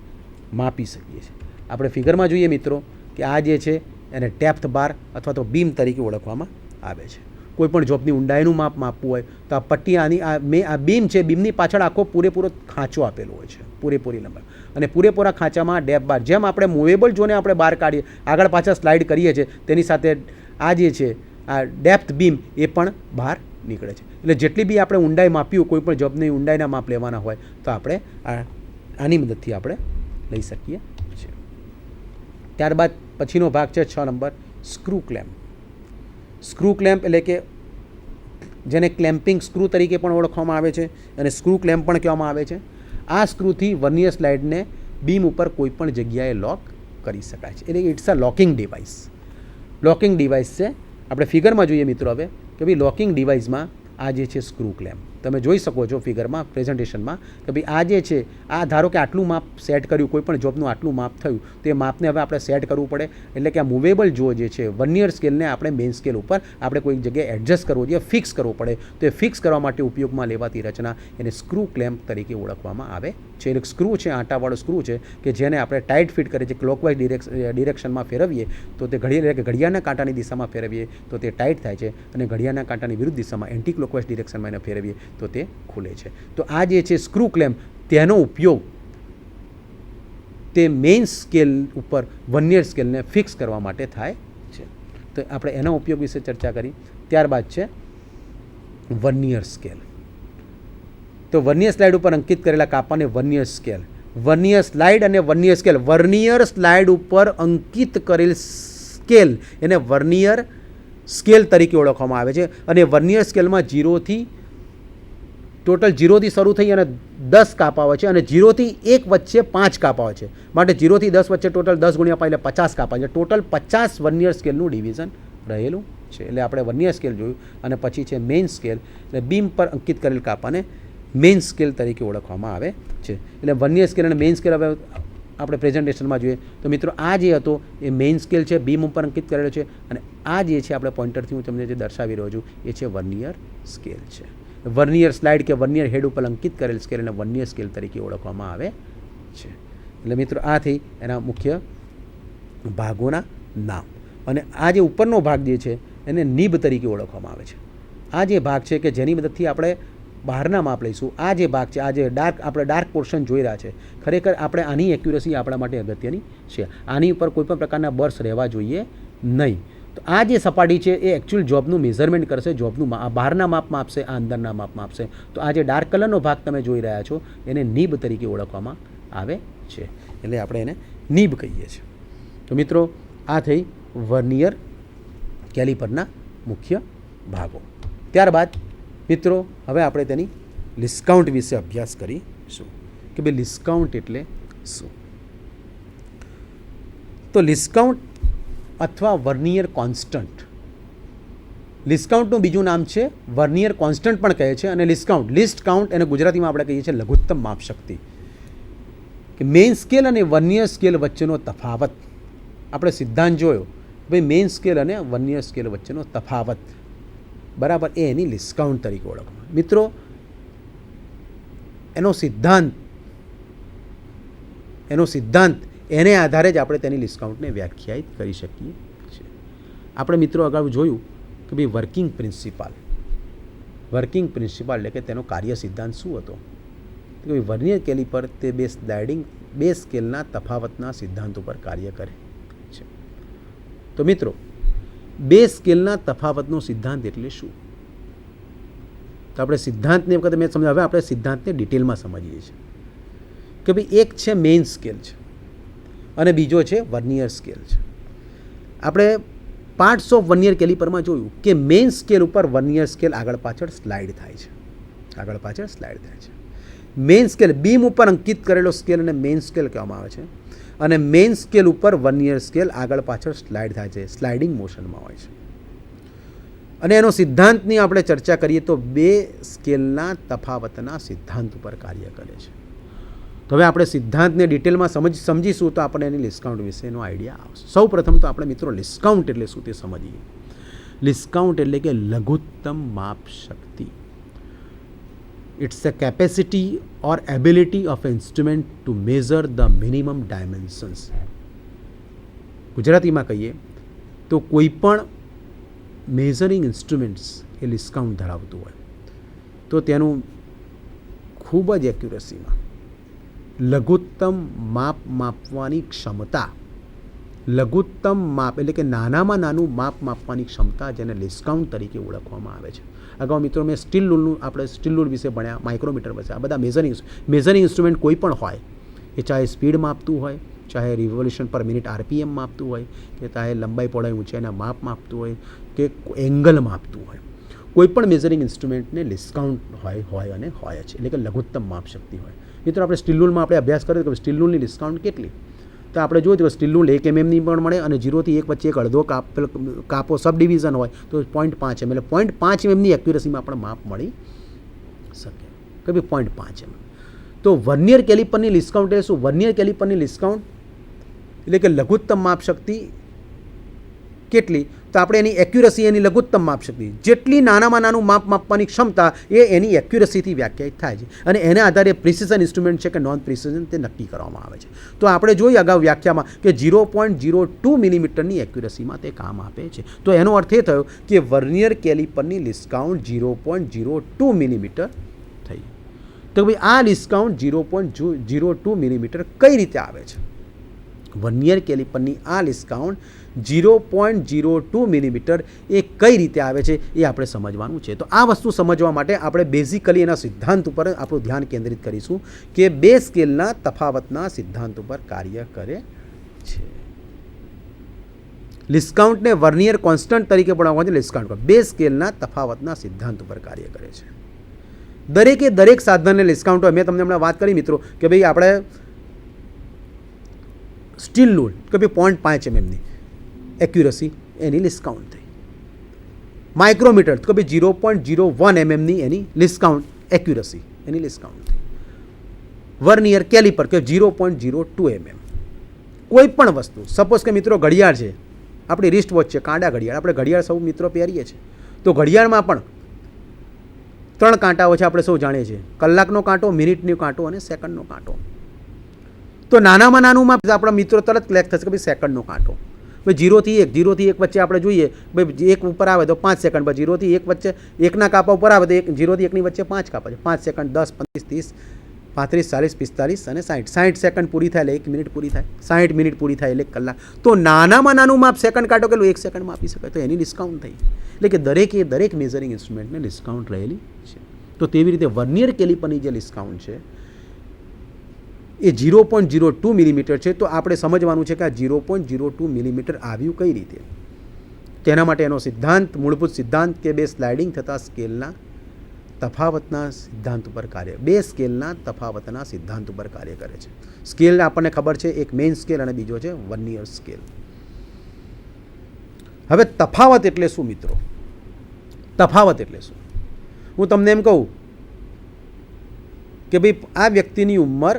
માપી શકીએ છીએ. આપણે ફિગરમાં જોઈએ મિત્રો કે આ જે છે એને ડેપ્થ બાર અથવા તો બીમ તરીકે ઓળખવામાં આવે છે. કોઈ પણ જોબની ઊંડાઈનું માપ માપવું હોય તો આ પટ્ટી આ બીમ છે, બીમની પાછળ આખો પૂરેપૂરો ખાંચો આપેલો હોય છે, પૂરેપૂરી લંબાઈ, અને પૂરેપૂરા ખાંચામાં ડેપ્થ બાર, જેમ આપણે મૂવેબલ જોને આપણે બહાર કાઢીએ આગળ પાછળ સ્લાઇડ કરીએ છીએ તેની સાથે આ જે છે આ ડેપ્થ બીમ એ પણ બહાર નીકળે છે. એટલે જેટલી બી આપણે ઊંડાઈ માપી હોય કોઈ પણ જોબની ઊંડાઈના માપ લેવાના હોય તો આપણે આની મદદથી આપણે લઈ શકીએ છીએ. ત્યારબાદ પછીનો ભાગ છે 6 number screw clamp. Screw clamp એટલે કે જેને ક્લેમ્પિંગ સ્ક્રૂ તરીકે પણ ઓળખવામાં આવે છે અને સ્ક્રૂ ક્લેમ્પ પણ કહેવામાં આવે છે. આ સ્ક્રૂથી વર્નિયર સ્લાઇડને બીમ ઉપર કોઈ પણ જગ્યાએ લોક કરી શકાય છે, એટલે it's a locking device. Locking device છે. આપણે ફિગરમાં જોઈએ મિત્રો હવે કે ભાઈ લોકિંગ ડિવાઇસમાં આ જે છે સ્ક્રૂ ક્લેમ્પ તમે જોઈ શકો છો ફિગરમાં, પ્રેઝન્ટેશનમાં કે ભાઈ આ જે છે આ ધારો કે આટલું માપ સેટ કર્યું, કોઈ પણ જોબનું આટલું માપ થયું તો એ માપને હવે આપણે સેટ કરવું પડે. એટલે કે આ મૂવેબલ જો જે છે વર્નિયર સ્કેલને આપણે મેઇન સ્કેલ ઉપર આપણે કોઈ જગ્યાએ એડજસ્ટ કરવો જોઈએ, ફિક્સ કરવો પડે. તો એ ફિક્સ કરવા માટે ઉપયોગમાં લેવાતી રચના એને સ્ક્રૂ ક્લેમ્પ તરીકે ઓળખવામાં આવે છે. એક સ્ક્રૂ છે, આંટાવાળો સ્ક્રૂ છે કે જેને આપણે ટાઈટ ફિટ કરીએ છીએ, ક્લોકવાઇઝ ડિરેક્શનમાં ફેરવીએ તો તે ઘડિયાળના કાંટાની દિશામાં ફેરવીએ તો તે ટાઈટ થાય છે અને ઘડિયાળના કાંટાની વિરુદ્ધ દિશામાં એન્ટી ક્લોકવાઇઝ ડિરેક્શનમાં એને ફેરવીએ તો તે ખુલે છે. તો આ જે છે સ્ક્રૂ ક્લેમ્પ, તેનો ઉપયોગ તે મેઇન સ્કેલ ઉપર વર્નિયર સ્કેલને ફિક્સ કરવા માટે થાય છે. તો આપણે એના ઉપયોગ વિશે ચર્ચા કરી. ત્યારબાદ છે વર્નિયર સ્કેલ. તો વર્નિયર સ્લાઇડ ઉપર અંકિત કરેલા કાપાને વર્નિયર સ્કેલ. વર્નિયર સ્લાઇડ અને વર્નિયર સ્કેલ. વર્નિયર સ્લાઇડ ઉપર અંકિત કરેલ સ્કેલ એને વર્નિયર સ્કેલ તરીકે ઓળખવામાં આવે છે. અને વર્નિયર સ્કેલમાં ટોટલ 0થી શરૂ થઈ અને 10 કાપા હોય છે અને 0થી 1 વચ્ચે 5 કાપા હોય છે. માટે 0થી 10 વચ્ચે ટોટલ 10 ગુણ્યા 5 એટલે 50 કાપા છે. ટોટલ 50 વર્નિયર સ્કેલનું ડિવિઝન રહેલું છે. એટલે આપણે વર્નિયર સ્કેલ જોયું અને પછી છે મેઇન સ્કેલ. એટલે બીમ પર અંકિત કરેલ કાપાને મેઇન સ્કેલ તરીકે ઓળખવામાં આવે છે. એટલે વર્નિયર સ્કેલ અને મેઇન સ્કેલ હવે આપણે પ્રેઝન્ટેશનમાં જોઈએ તો મિત્રો આ જે હતો એ મેઇન સ્કેલ છે, બીમ ઉપર અંકિત કરેલો છે, અને આ જે છે આપણે પોઇન્ટરથી હું તમને જે દર્શાવી રહ્યો છું એ છે વર્નિયર સ્કેલ છે. વર્નિયર સ્લાઇડ કે વર્નિયર હેડ ઉપર અંકિત કરેલ સ્કેલ અને વર્નિયર સ્કેલ તરીકે ઓળખવામાં આવે છે. એટલે મિત્રો આ થઈ એના મુખ્ય ભાગોના નામ. અને આ જે ઉપરનો ભાગ જે છે એને નિબ તરીકે ઓળખવામાં આવે છે. આ જે ભાગ છે કે જેની મદદથી આપણે બહારના માપ લઈશું, આ જે ભાગ છે, આ જે આપણે ડાર્ક પોર્શન જોઈ રહ્યા છે, ખરેખર આપણે આની એક્યુરસી આપણા માટે અગત્યની છે. આની ઉપર કોઈપણ પ્રકારના બર્સ રહેવા જોઈએ નહીં. તો આ જે સપાટી છે એ એકચ્યુઅલ જોબનું મેઝરમેન્ટ કરશે, જોબનું બહારના માપમાં આપશે, આ અંદરના માપમાં આપશે. તો આ જે ડાર્ક કલરનો ભાગ તમે જોઈ રહ્યા છો એને નિબ તરીકે ઓળખવામાં આવે છે. એટલે આપણે એને નિબ કહીએ છીએ. તો મિત્રો આ થઈ વર્નિયર કેલિપરના મુખ્ય ભાગો. ત્યારબાદ મિત્રો હવે આપણે તેની ડિસ્કાઉન્ટ વિશે અભ્યાસ કરીશું કે ભાઈ ડિસ્કાઉન્ટ એટલે શું. તો ડિસ્કાઉન્ટ અથવા વર્નિયર કોન્સ્ટન્ટ, ડિસ્કાઉન્ટનું બીજું નામ છે વર્નિયર કોન્સ્ટન્ટ પણ કહે છે, અને ડિસ્કાઉન્ટ લિસ્ટ કાઉન્ટ એને ગુજરાતીમાં આપણે કહીએ છીએ લઘુત્તમ માપશક્તિ. કે મેઇન સ્કેલ અને વર્નિયર સ્કેલ વચ્ચેનો તફાવત આપણે સિદ્ધાંત જોયો, ભાઈ મેઇન સ્કેલ અને વર્નિયર સ્કેલ વચ્ચેનો તફાવત બરાબર એ એની ડિસ્કાઉન્ટ તરીકે ઓળખવામાં. મિત્રો એનો સિદ્ધાંત એને આધારે જ આપણે તેની ડિસ્કાઉન્ટને વ્યાખ્યાયિત કરી શકીએ છીએ. આપણે મિત્રો અગાઉ જોયું કે ભાઈ વર્કિંગ પ્રિન્સિપાલ એટલે કે તેનો કાર્ય સિદ્ધાંત શું હતો કે ભાઈ વર્નિયર કેલિપર તે બે સ્કેલના તફાવતના સિદ્ધાંત ઉપર કાર્ય કરે છે. તો મિત્રો બે સ્કેલના તફાવતનો સિદ્ધાંત એટલે શું? તો આપણે સિદ્ધાંતને વખતે મેં સમજાવ્યું, હવે આપણે સિદ્ધાંતને ડિટેલમાં સમજીએ છીએ કે ભાઈ એક છે મેઇન સ્કેલ છે અને બીજો છે વર્નિયર સ્કેલ છે. આપણે પાર્ટ્સ ઓફ વર્નિયર કેલિપરમાં જોયું કે મેઇન સ્કેલ ઉપર વર્નિયર સ્કેલ આગળ પાછળ સ્લાઇડ થાય છે. મેઇન સ્કેલ બીમ ઉપર અંકિત કરેલો સ્કેલ અને મેઇન સ્કેલ કહેવામાં આવે છે, અને મેઇન સ્કેલ ઉપર વર્નિયર સ્કેલ આગળ પાછળ સ્લાઇડ થાય છે, સ્લાઇડિંગ મોશનમાં હોય છે. અને એનો સિદ્ધાંતની આપણે ચર્ચા કરીએ તો બે સ્કેલના તફાવતના સિદ્ધાંત ઉપર કાર્ય કરે છે. તો હવે આપણે સિદ્ધાંતને ડિટેલમાં સમજીશું તો આપણે એની ડિસ્કાઉન્ટ વિશેનો આઈડિયા આવશે. સૌ પ્રથમ તો આપણે મિત્રો ડિસ્કાઉન્ટ એટલે શું તે સમજીએ. ડિસ્કાઉન્ટ એટલે કે લઘુત્તમ માપ શક્તિ. It's a capacity or ability of an instrument to measure the minimum dimensions. ગુજરાતીમાં કહીએ તો કોઈ પણ મેઝરિંગ ઇન્સ્ટ્રુમેન્ટ્સ એ ડિસ્કાઉન્ટ ધરાવતું હોય તો તેનું ખૂબ જ એક્યુરસીમાં લઘુત્તમ માપવાની ક્ષમતા, લઘુત્તમ માપ એટલે કે નાનામાં નાનું માપવાની ક્ષમતા જેને ડિસ્કાઉન્ટ તરીકે ઓળખવામાં આવે છે. અગાઉ મિત્રો મેં સ્ટીલ રૂલ વિશે ભણ્યા, માઇક્રોમીટર વિશે. આ બધા મેઝરિંગ ઇન્સ્ટ્રુમેન્ટ કોઈ પણ હોય, એ ચાહે સ્પીડ માપતું હોય, ચાહે રિવોલ્યુશન પર મિનિટ RPM માપતું હોય, કે ચાહે લંબાઈ પહોળાઈ ઊંચાઈના માપ માપતું હોય, કે એંગલ માપતું હોય, કોઈ પણ મેઝરિંગ ઇન્સ્ટ્રુમેન્ટને ડિસ્કાઉન્ટ હોય છે, એટલે કે લઘુત્તમ માપ શક્તિ હોય. મિત્રો આપણે સ્ટીલ રૂલમાં આપણે અભ્યાસ કર્યો કે સ્ટીલ રૂલની ડિસ્કાઉન્ટ કેટલી, તો આપણે જોયું કે સ્ટીલ રૂલ 1 mmની પણ મળે, અને 0 થી 1 વચ્ચે એક અડધો કાપો સબ ડિવિઝન હોય તો 0.5 mm, એટલે 0.5 mmની એક્યુરસીમાં પણ માપ મળી શકે કે ભાઈ 0.5 mm. તો વર્નિયર કેલિપરની ડિસ્કાઉન્ટ એટલે શું? વર્નિયર કેલિપરની ડિસ્કાઉન્ટ એટલે કે લઘુત્તમ માપ શક્તિ કેટલી? તો આપણે એની એક્યુરસી, એની લઘુત્તમ માપ શક્તિ જેટલી નાનામાં નાનું માપ માપવાની ક્ષમતા એ એની એક્યુરસીથી વ્યાખ્યાયિત થાય છે, અને એના આધારે પ્રિસિઝન ઇન્સ્ટ્રુમેન્ટ છે કે નોન પ્રિસિઝન તે નક્કી કરવામાં આવે છે. તો આપણે જોઈએ અગાઉ વ્યાખ્યામાં કે 0.02 મિલીમીટરની એક્યુરસીમાં તે કામ આપે છે. તો એનો અર્થ એ થયો કે વર્નિયર કેલિપરની ડિસ્કાઉન્ટ 0.02 મિલીમીટર થઈ. તો ભાઈ આ ડિસ્કાઉન્ટ 0.02 મિલીમીટર કઈ રીતે આવે છે? વર્નિયર કેલિપરની આ ડિસ્કાઉન્ટ 0.02 મિલીમીટર એ કઈ રીતે આવે છે એ આપણે સમજવાનું છે. તો આ વસ્તુ સમજવા માટે આપણે બેઝિકલી એના સિદ્ધાંત ઉપર આપણું ધ્યાન કેન્દ્રિત કરીશું કે બે સ્કેલના તફાવતના સિદ્ધાંત ઉપર કાર્ય કરે છે. ડિસ્કાઉન્ટને વર્નિયર કોન્સ્ટન્ટ તરીકે પણ ઓળખવામાં આવે છે. ડિસ્કાઉન્ટ બે સ્કેલના તફાવતના સિદ્ધાંત ઉપર કાર્ય કરે છે. દરેક સાધનને ડિસ્કાઉન્ટ હોય. મેં તમને હમણાં વાત કરી મિત્રો કે ભાઈ આપણે સ્ટીલ રૂલ કે ભાઈ 0.5 mmની એક્યુરસી એની ડિસ્કાઉન્ટ થઈ. માઇક્રોમીટર તો ભાઈ 0.01 mmની એની ડિસ્કાઉન્ટ એક્યુરસી એની ડિસ્કાઉન્ટ થઈ. વર્નિયર કેલિપર કે 0.02 mm. કોઈ પણ વસ્તુ, સપોઝ કે મિત્રો ઘડિયાળ છે, આપણી રિસ્ટ વોચ છે, કાંડા ઘડિયાળ, આપણે ઘડિયાળ સૌ મિત્રો પહેરીએ છીએ, તો ઘડિયાળમાં પણ 3 કાંટાઓ છે, આપણે સૌ જાણીએ છીએ, કલાકનો કાંટો, મિનિટનો કાંટો અને સેકન્ડનો કાંટો. તો નાનામાં નાનું માપ આપણા મિત્રો તરત ક્લેક થશે કે ભાઈ સેકન્ડનો કાંટો. ભાઈ 0 થી 1, 0 થી 1 વચ્ચે આપણે જોઈએ, ભાઈ 1 ઉપર આવે તો 5 સેકન્ડ, ભાઈ 0 થી 1 વચ્ચે 1ના કાપા ઉપર આવે તો 0 થી 1ની વચ્ચે 5 કાપા છે, 5 સેકન્ડ, 10, 25, 30, 35, 40, 45 અને 60. 60 સેકન્ડ પૂરી થાય એટલે 1 મિનિટ પૂરી થાય, 60 મિનિટ પૂરી થાય એટલે 1 કલાક. તો નાનામાં નાનું માપ સેકન્ડ કાંટો કેટલું? 1 સેકન્ડમાં આપી શકાય. તો એની ડિસ્કાઉન્ટ થઈ. એટલે કે દરેક મેઝરિંગ ઇન્સ્ટ્રુમેન્ટને ડિસ્કાઉન્ટ રહેલી છે. તો તેવી રીતે વર્નિયર કેલિપરની જે ડિસ્કાઉન્ટ છે એ 0.02 મિલીમીટર છે. તો આપણે સમજવાનું છે કે આ 0.02 મિલીમીટર આવ્યું કઈ રીતે. તેના માટે એનો સિદ્ધાંત, મૂળભૂત સિદ્ધાંત કે બે સ્લાઇડિંગ થતા સ્કેલના તફાવતના સિદ્ધાંત ઉપર કાર્ય, બે સ્કેલના તફાવતના સિદ્ધાંત ઉપર કાર્ય કરે છે. સ્કેલ આપણને ખબર છે, એક મેઇન સ્કેલ અને બીજો છે વર્નિયર સ્કેલ. હવે તફાવત એટલે શું મિત્રો? તફાવત એટલે શું? હું તમને એમ કહું કે ભાઈ આ વ્યક્તિની ઉંમર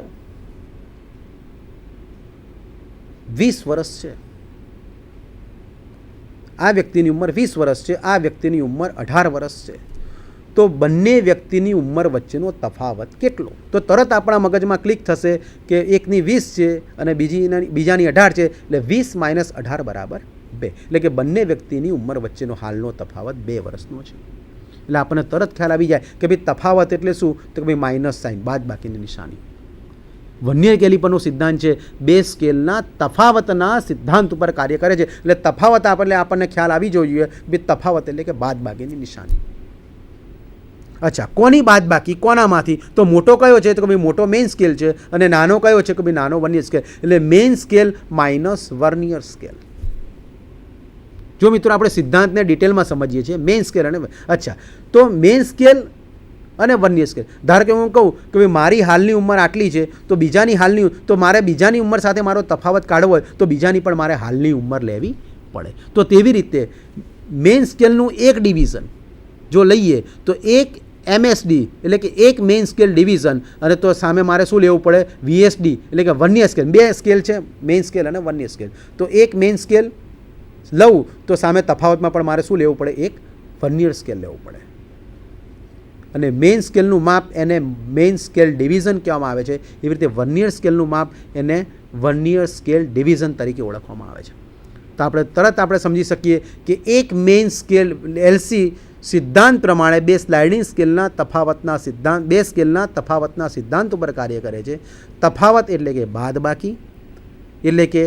20 વર્ષ છે, આ વ્યક્તિની ઉંમર 20 વર્ષ છે, આ વ્યક્તિની ઉંમર 18 વર્ષ છે. તો બંને વ્યક્તિની ઉંમર વચ્ચેનો તફાવત કેટલો? તો તરત આપણા મગજમાં ક્લિક થશે કે એકની 20 છે અને બીજાની 18 છે, એટલે 20 - 18 બરાબર 2. એટલે કે બંને વ્યક્તિની ઉંમર વચ્ચેનો હાલનો તફાવત 2 વર્ષનો છે. એટલે આપણને તરત ખ્યાલ આવી જાય કે ભાઈ તફાવત એટલે શું? તો કે ભાઈ માઇનસ સાઇન, બાદ બાકીની નિશાની. વર્નિયર કેલિપરનો સિદ્ધાંત છે બે સ્કેલના તફાવતના સિદ્ધાંત ઉપર કાર્ય કરે છે. એટલે તફાવત આપણને ખ્યાલ આવી જોઈએ બે તફાવત એટલે કે બાદ બાકીની નિશાની. અચ્છા, કોની બાદ બાકી? કોનામાંથી? તો મોટો કયો છે? તો કે ભાઈ મોટો મેઇન સ્કેલ છે, અને નાનો કયો છે? કે ભાઈ નાનો વર્નિયર સ્કેલ. એટલે main scale minus vernier scale. જો મિત્રો આપણે સિદ્ધાંતને ડિટેલમાં સમજીએ છીએ, મેઇન સ્કેલ અને અચ્છા, તો મેઇન સ્કેલ અને વર્નિયર સ્કેલ. ધારો કે હું કહું કે ભાઈ મારી હાલની ઉંમર આટલી છે, તો બીજાની હાલની, તો મારે બીજાની ઉંમર સાથે મારો તફાવત કાઢવો હોય તો બીજાની પણ મારે હાલની ઉંમર લેવી પડે. તો તેવી રીતે મેઇન સ્કેલનું એક ડિવિઝન જો લઈએ તો એક MSD એટલે કે એક મેઇન સ્કેલ ડિવિઝન, અને તો સામે મારે શું લેવું પડે? VSD એટલે કે વર્નિયર સ્કેલ. બે સ્કેલ છે, મેઇન સ્કેલ અને વર્નિયર સ્કેલ. તો એક મેઇન સ્કેલ લઉં તો સામે તફાવતમાં પણ મારે શું લેવું પડે? એક વર્નિયર સ્કેલ લેવું પડે. અને મેઇન સ્કેલનું માપ એને મેઇન સ્કેલ ડિવિઝન કહેવામાં આવે છે. એવી રીતે વર્નિયર સ્કેલનું માપ એને વર્નિયર સ્કેલ ડિવિઝન તરીકે ઓળખવામાં આવે છે. તો આપણે તરત સમજી શકીએ કે એક મેઇન સ્કેલ LC સિદ્ધાંત પ્રમાણે બે સ્લાઇડિંગ સ્કેલના તફાવતના સિદ્ધાંત, બે સ્કેલના તફાવતના સિદ્ધાંત ઉપર કાર્ય કરે છે. તફાવત એટલે કે બાદબાકી, એટલે કે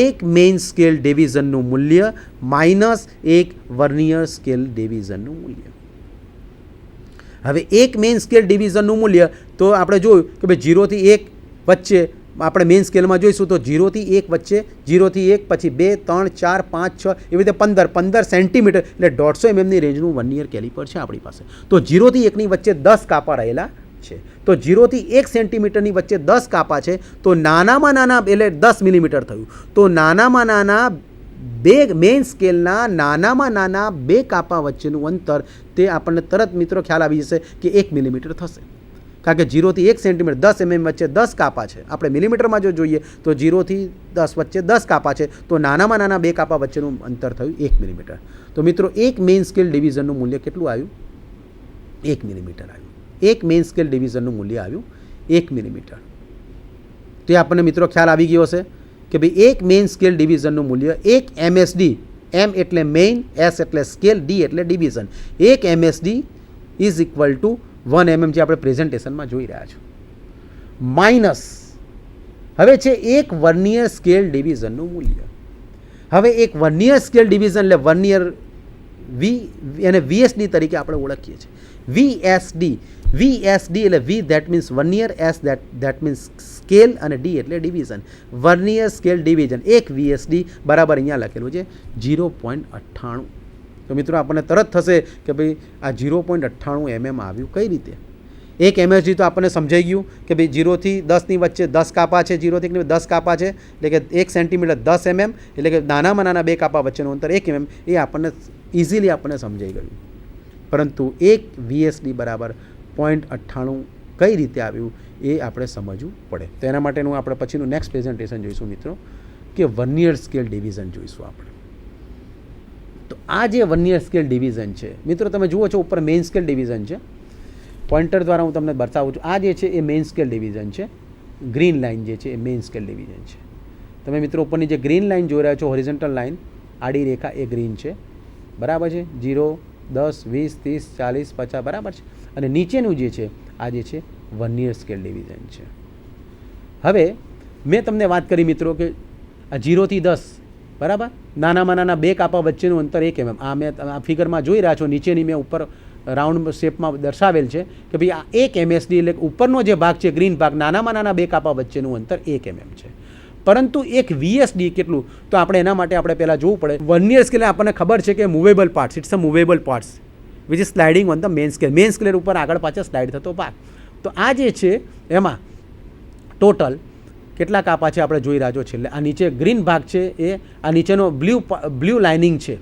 એક મેઇન સ્કેલ ડિવિઝનનું મૂલ્ય માઇનસ એક વર્નિયર સ્કેલ ડિવિઝનનું મૂલ્ય. હવે એક મેઇન સ્કેલ ડિવિઝનનું મૂલ્ય તો આપણે જોયું કે ભાઈ 0 થી 1 વચ્ચે આપણે મેઇન સ્કેલમાં જોઈશું તો 0 થી 1 વચ્ચે, 0 થી 1 પછી 2, 3, 4, 5, 6 એવી રીતે 15 સેન્ટીમીટર એટલે 150 mmની રેન્જનું વર્નિયર કેલિપર છે આપણી પાસે. તો 0 થી 1ની વચ્ચે 10 કાપા રહેલા છે. તો 0 થી 1 સેન્ટીમીટરની વચ્ચે 10 કાપા છે. તો નાનામાં નાના એટલે 10 મિલીમીટર થયું. તો નાનામાં નાના બે મેઇન સ્કેલના નાનામાં નાના બે કાપા વચ્ચેનું અંતર તે આપણને તરત મિત્રો ખ્યાલ આવી જશે કે 1 મિલીમીટર થશે. કારણ કે 0 થી 1 સેન્ટીમીટર 10 mm વચ્ચે 10 કાપા છે. આપણે મિલીમીટરમાં જો જોઈએ તો 0 થી 10 વચ્ચે 10 કાપા છે. તો નાનામાં નાના બે કાપા વચ્ચેનું અંતર થયું 1 મિલીમીટર. તો મિત્રો એક મેઇન સ્કેલ ડિવિઝનનું મૂલ્ય કેટલું આવ્યું? 1 મિલીમીટર આવ્યું. એક મેઇન સ્કેલ ડિવિઝનનું મૂલ્ય આવ્યું 1 મિલીમીટર. તો એ આપણને મિત્રો ખ્યાલ આવી ગયો હશે કે ભાઈ એક મેઇન સ્કેલ ડિવિઝનનું મૂલ્ય એક MSD, M એટલે મેઇન, S એટલે સ્કેલ, D એટલે ડિવિઝન, એક MSD is equal to 1 mm જે આપણે પ્રેઝન્ટેશનમાં જોઈ રહ્યા છો, માઇનસ હવે છે એક વર્નિયર સ્કેલ ડિવિઝનનું મૂલ્ય. હવે એક વર્નિયર સ્કેલ ડિવિઝન એટલે વર્નિયર V એને VSD તરીકે આપણે ઓળખીએ છીએ. VSD એટલે V that means vernier, S that means scale અને D એટલે ડિવિઝન. વર્નિયર સ્કેલ ડિવિઝન એક VSD બરાબર અહીંયા લખેલું છે 0.98. તો મિત્રો આપણને તરત થશે કે ભાઈ આ 0.98 mm આવ્યું કઈ રીતે? એક MSD તો આપણને સમજાઈ ગયું કે ભાઈ 0 થી 10ની વચ્ચે 10 કાપા છે, 0 થી 10 કાપા છે એટલે કે 1 સેન્ટીમીટર 10 mm એટલે કે નાનામાં નાના બે કાપા વચ્ચેનું અંતર 1 mm. એ આપણને ઇઝીલી આપણને સમજાઈ ગયું. પરંતુ એક VSD બરાબર 0.98 કઈ રીતે આવ્યું એ આપણે સમજવું પડે. તો એના માટેનું આપણે પછીનું નેક્સ્ટ પ્રેઝન્ટેશન જોઈશું મિત્રો, કે વર્નિયર સ્કેલ ડિવિઝન જોઈશું આપણે. તો આ જે વર્નિયર સ્કેલ ડિવિઝન છે મિત્રો, તમે જુઓ છો ઉપર મેઇન સ્કેલ ડિવિઝન છે. પોઇન્ટર દ્વારા હું તમને બતાવું છું. આ જે છે એ મેઇન સ્કેલ ડિવિઝન છે. ગ્રીન લાઇન જે છે એ મેઇન સ્કેલ ડિવિઝન છે. તમે મિત્રો ઉપરની જે ગ્રીન લાઇન જોઈ રહ્યા છો, હોરિઝોન્ટલ લાઇન, આડી રેખા, એ ગ્રીન છે, બરાબર છે. 0, 10, 20, 30, 40, 50, બરાબર છે. અને નીચેનું જે છે આ જે છે વર્નિયર સ્કેલ ડિવિઝન છે. હવે મેં તમને વાત કરી મિત્રો કે આ 0 થી 10, બરાબર, નાનામાં નાના બે કાપા વચ્ચેનું અંતર 1 mm. આ મેં આ ફિગરમાં જોઈ રહ્યા છો, નીચેની મેં ઉપર રાઉન્ડ શેપમાં દર્શાવેલ છે કે ભાઈ આ 1 MSD એટલે ઉપરનો જે ભાગ છે ગ્રીન ભાગ, નાનામાં નાના બે કાપા વચ્ચેનું અંતર 1 mm છે. પરંતુ એક VSD કેટલું, તો આપણે એના માટે આપણે પહેલાં જોવું પડે. વર્નિયર સ્કેલ આપણને ખબર છે કે movable parts, it's a movable parts which is sliding on the main scale. Main scale ઉપર આગળ પાછળ સ્લાઇડ થતો ભાગ. તો આ જે છે એમાં ટોટલ કેટલા કાપા છે આપણે જોઈ રહ્યા છો છેલ્લે. આ નીચે ગ્રીન ભાગ છે એ આ નીચેનો બ્લુ લાઇનિંગ છે,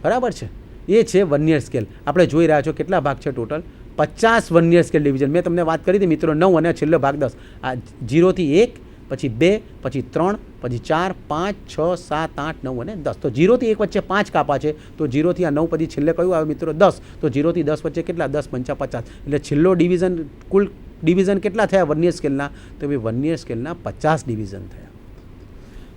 બરાબર છે, એ છે વર્નિયર સ્કેલ. આપણે જોઈ રહ્યા છો કેટલા ભાગ છે ટોટલ 50 વર્નિયર સ્કેલ ડિવિઝન. મેં તમને વાત કરી હતી મિત્રો 9 અને છેલ્લો ભાગ 10. આ 0 થી 1, પછી 2, પછી 3, પછી 4, 5, 6, 7, 8, 9 અને 10. તો 0 થી 1 વચ્ચે 5 કાપા છે. તો 0 થી આ 9 પછી છેલ્લે કયું આવે મિત્રો 10. તો 0 થી 10 વચ્ચે કેટલા, 10 5 50. એટલે છેલ્લો ડિવિઝન, કુલ ડિવિઝન કેટલા થયા વર્નિયર સ્કેલના, તો ભાઈ વર્નિયર સ્કેલના 50 ડિવિઝન થયા.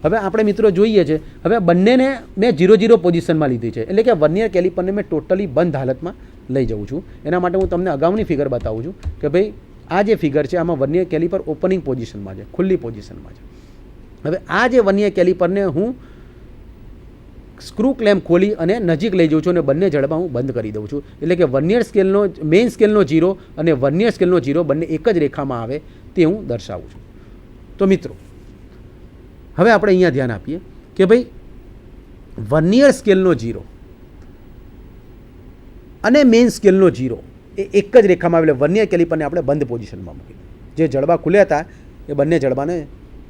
હવે આપણે મિત્રો જોઈએ છે, હવે બંનેને મેં 0-0 પોઝિશનમાં લીધી છે. એટલે કે વર્નિયર કેલિપરને મેં ટોટલી બંધ હાલતમાં લઈ જઉં છું. એના માટે હું તમને અગાઉની ફિગર બતાવું છું કે ભાઈ આ જે ફિગર છે આમાં વર્નિયર કેલિપર ઓપનિંગ પોઝિશનમાં છે, ખુલ્લી પોઝિશનમાં છે. હવે આ જે વર્નિયર કેલિપરને હું સ્ક્રૂ ક્લેમ્પ ખોલી અને નજીક લઈ જાઉં છું અને બંને જડબા હું બંધ કરી દઉં છું. એટલે કે વર્નિયર સ્કેલનો મેઇન સ્કેલનો 0 અને વર્નિયર સ્કેલનો 0 બંને એક જ રેખામાં આવે તે હું દર્શાવું છું. તો મિત્રો હવે આપણે અહીંયા ધ્યાન આપીએ કે ભાઈ વર્નિયર સ્કેલનો 0 અને મેઇન સ્કેલનો 0 એ એક જ રેખામાં આવે. વર્નિયર કેલિપરને આપણે બંધ પોઝિશનમાં મૂકી, જે જડબા ખુલ્યા હતા એ બંને જડબાને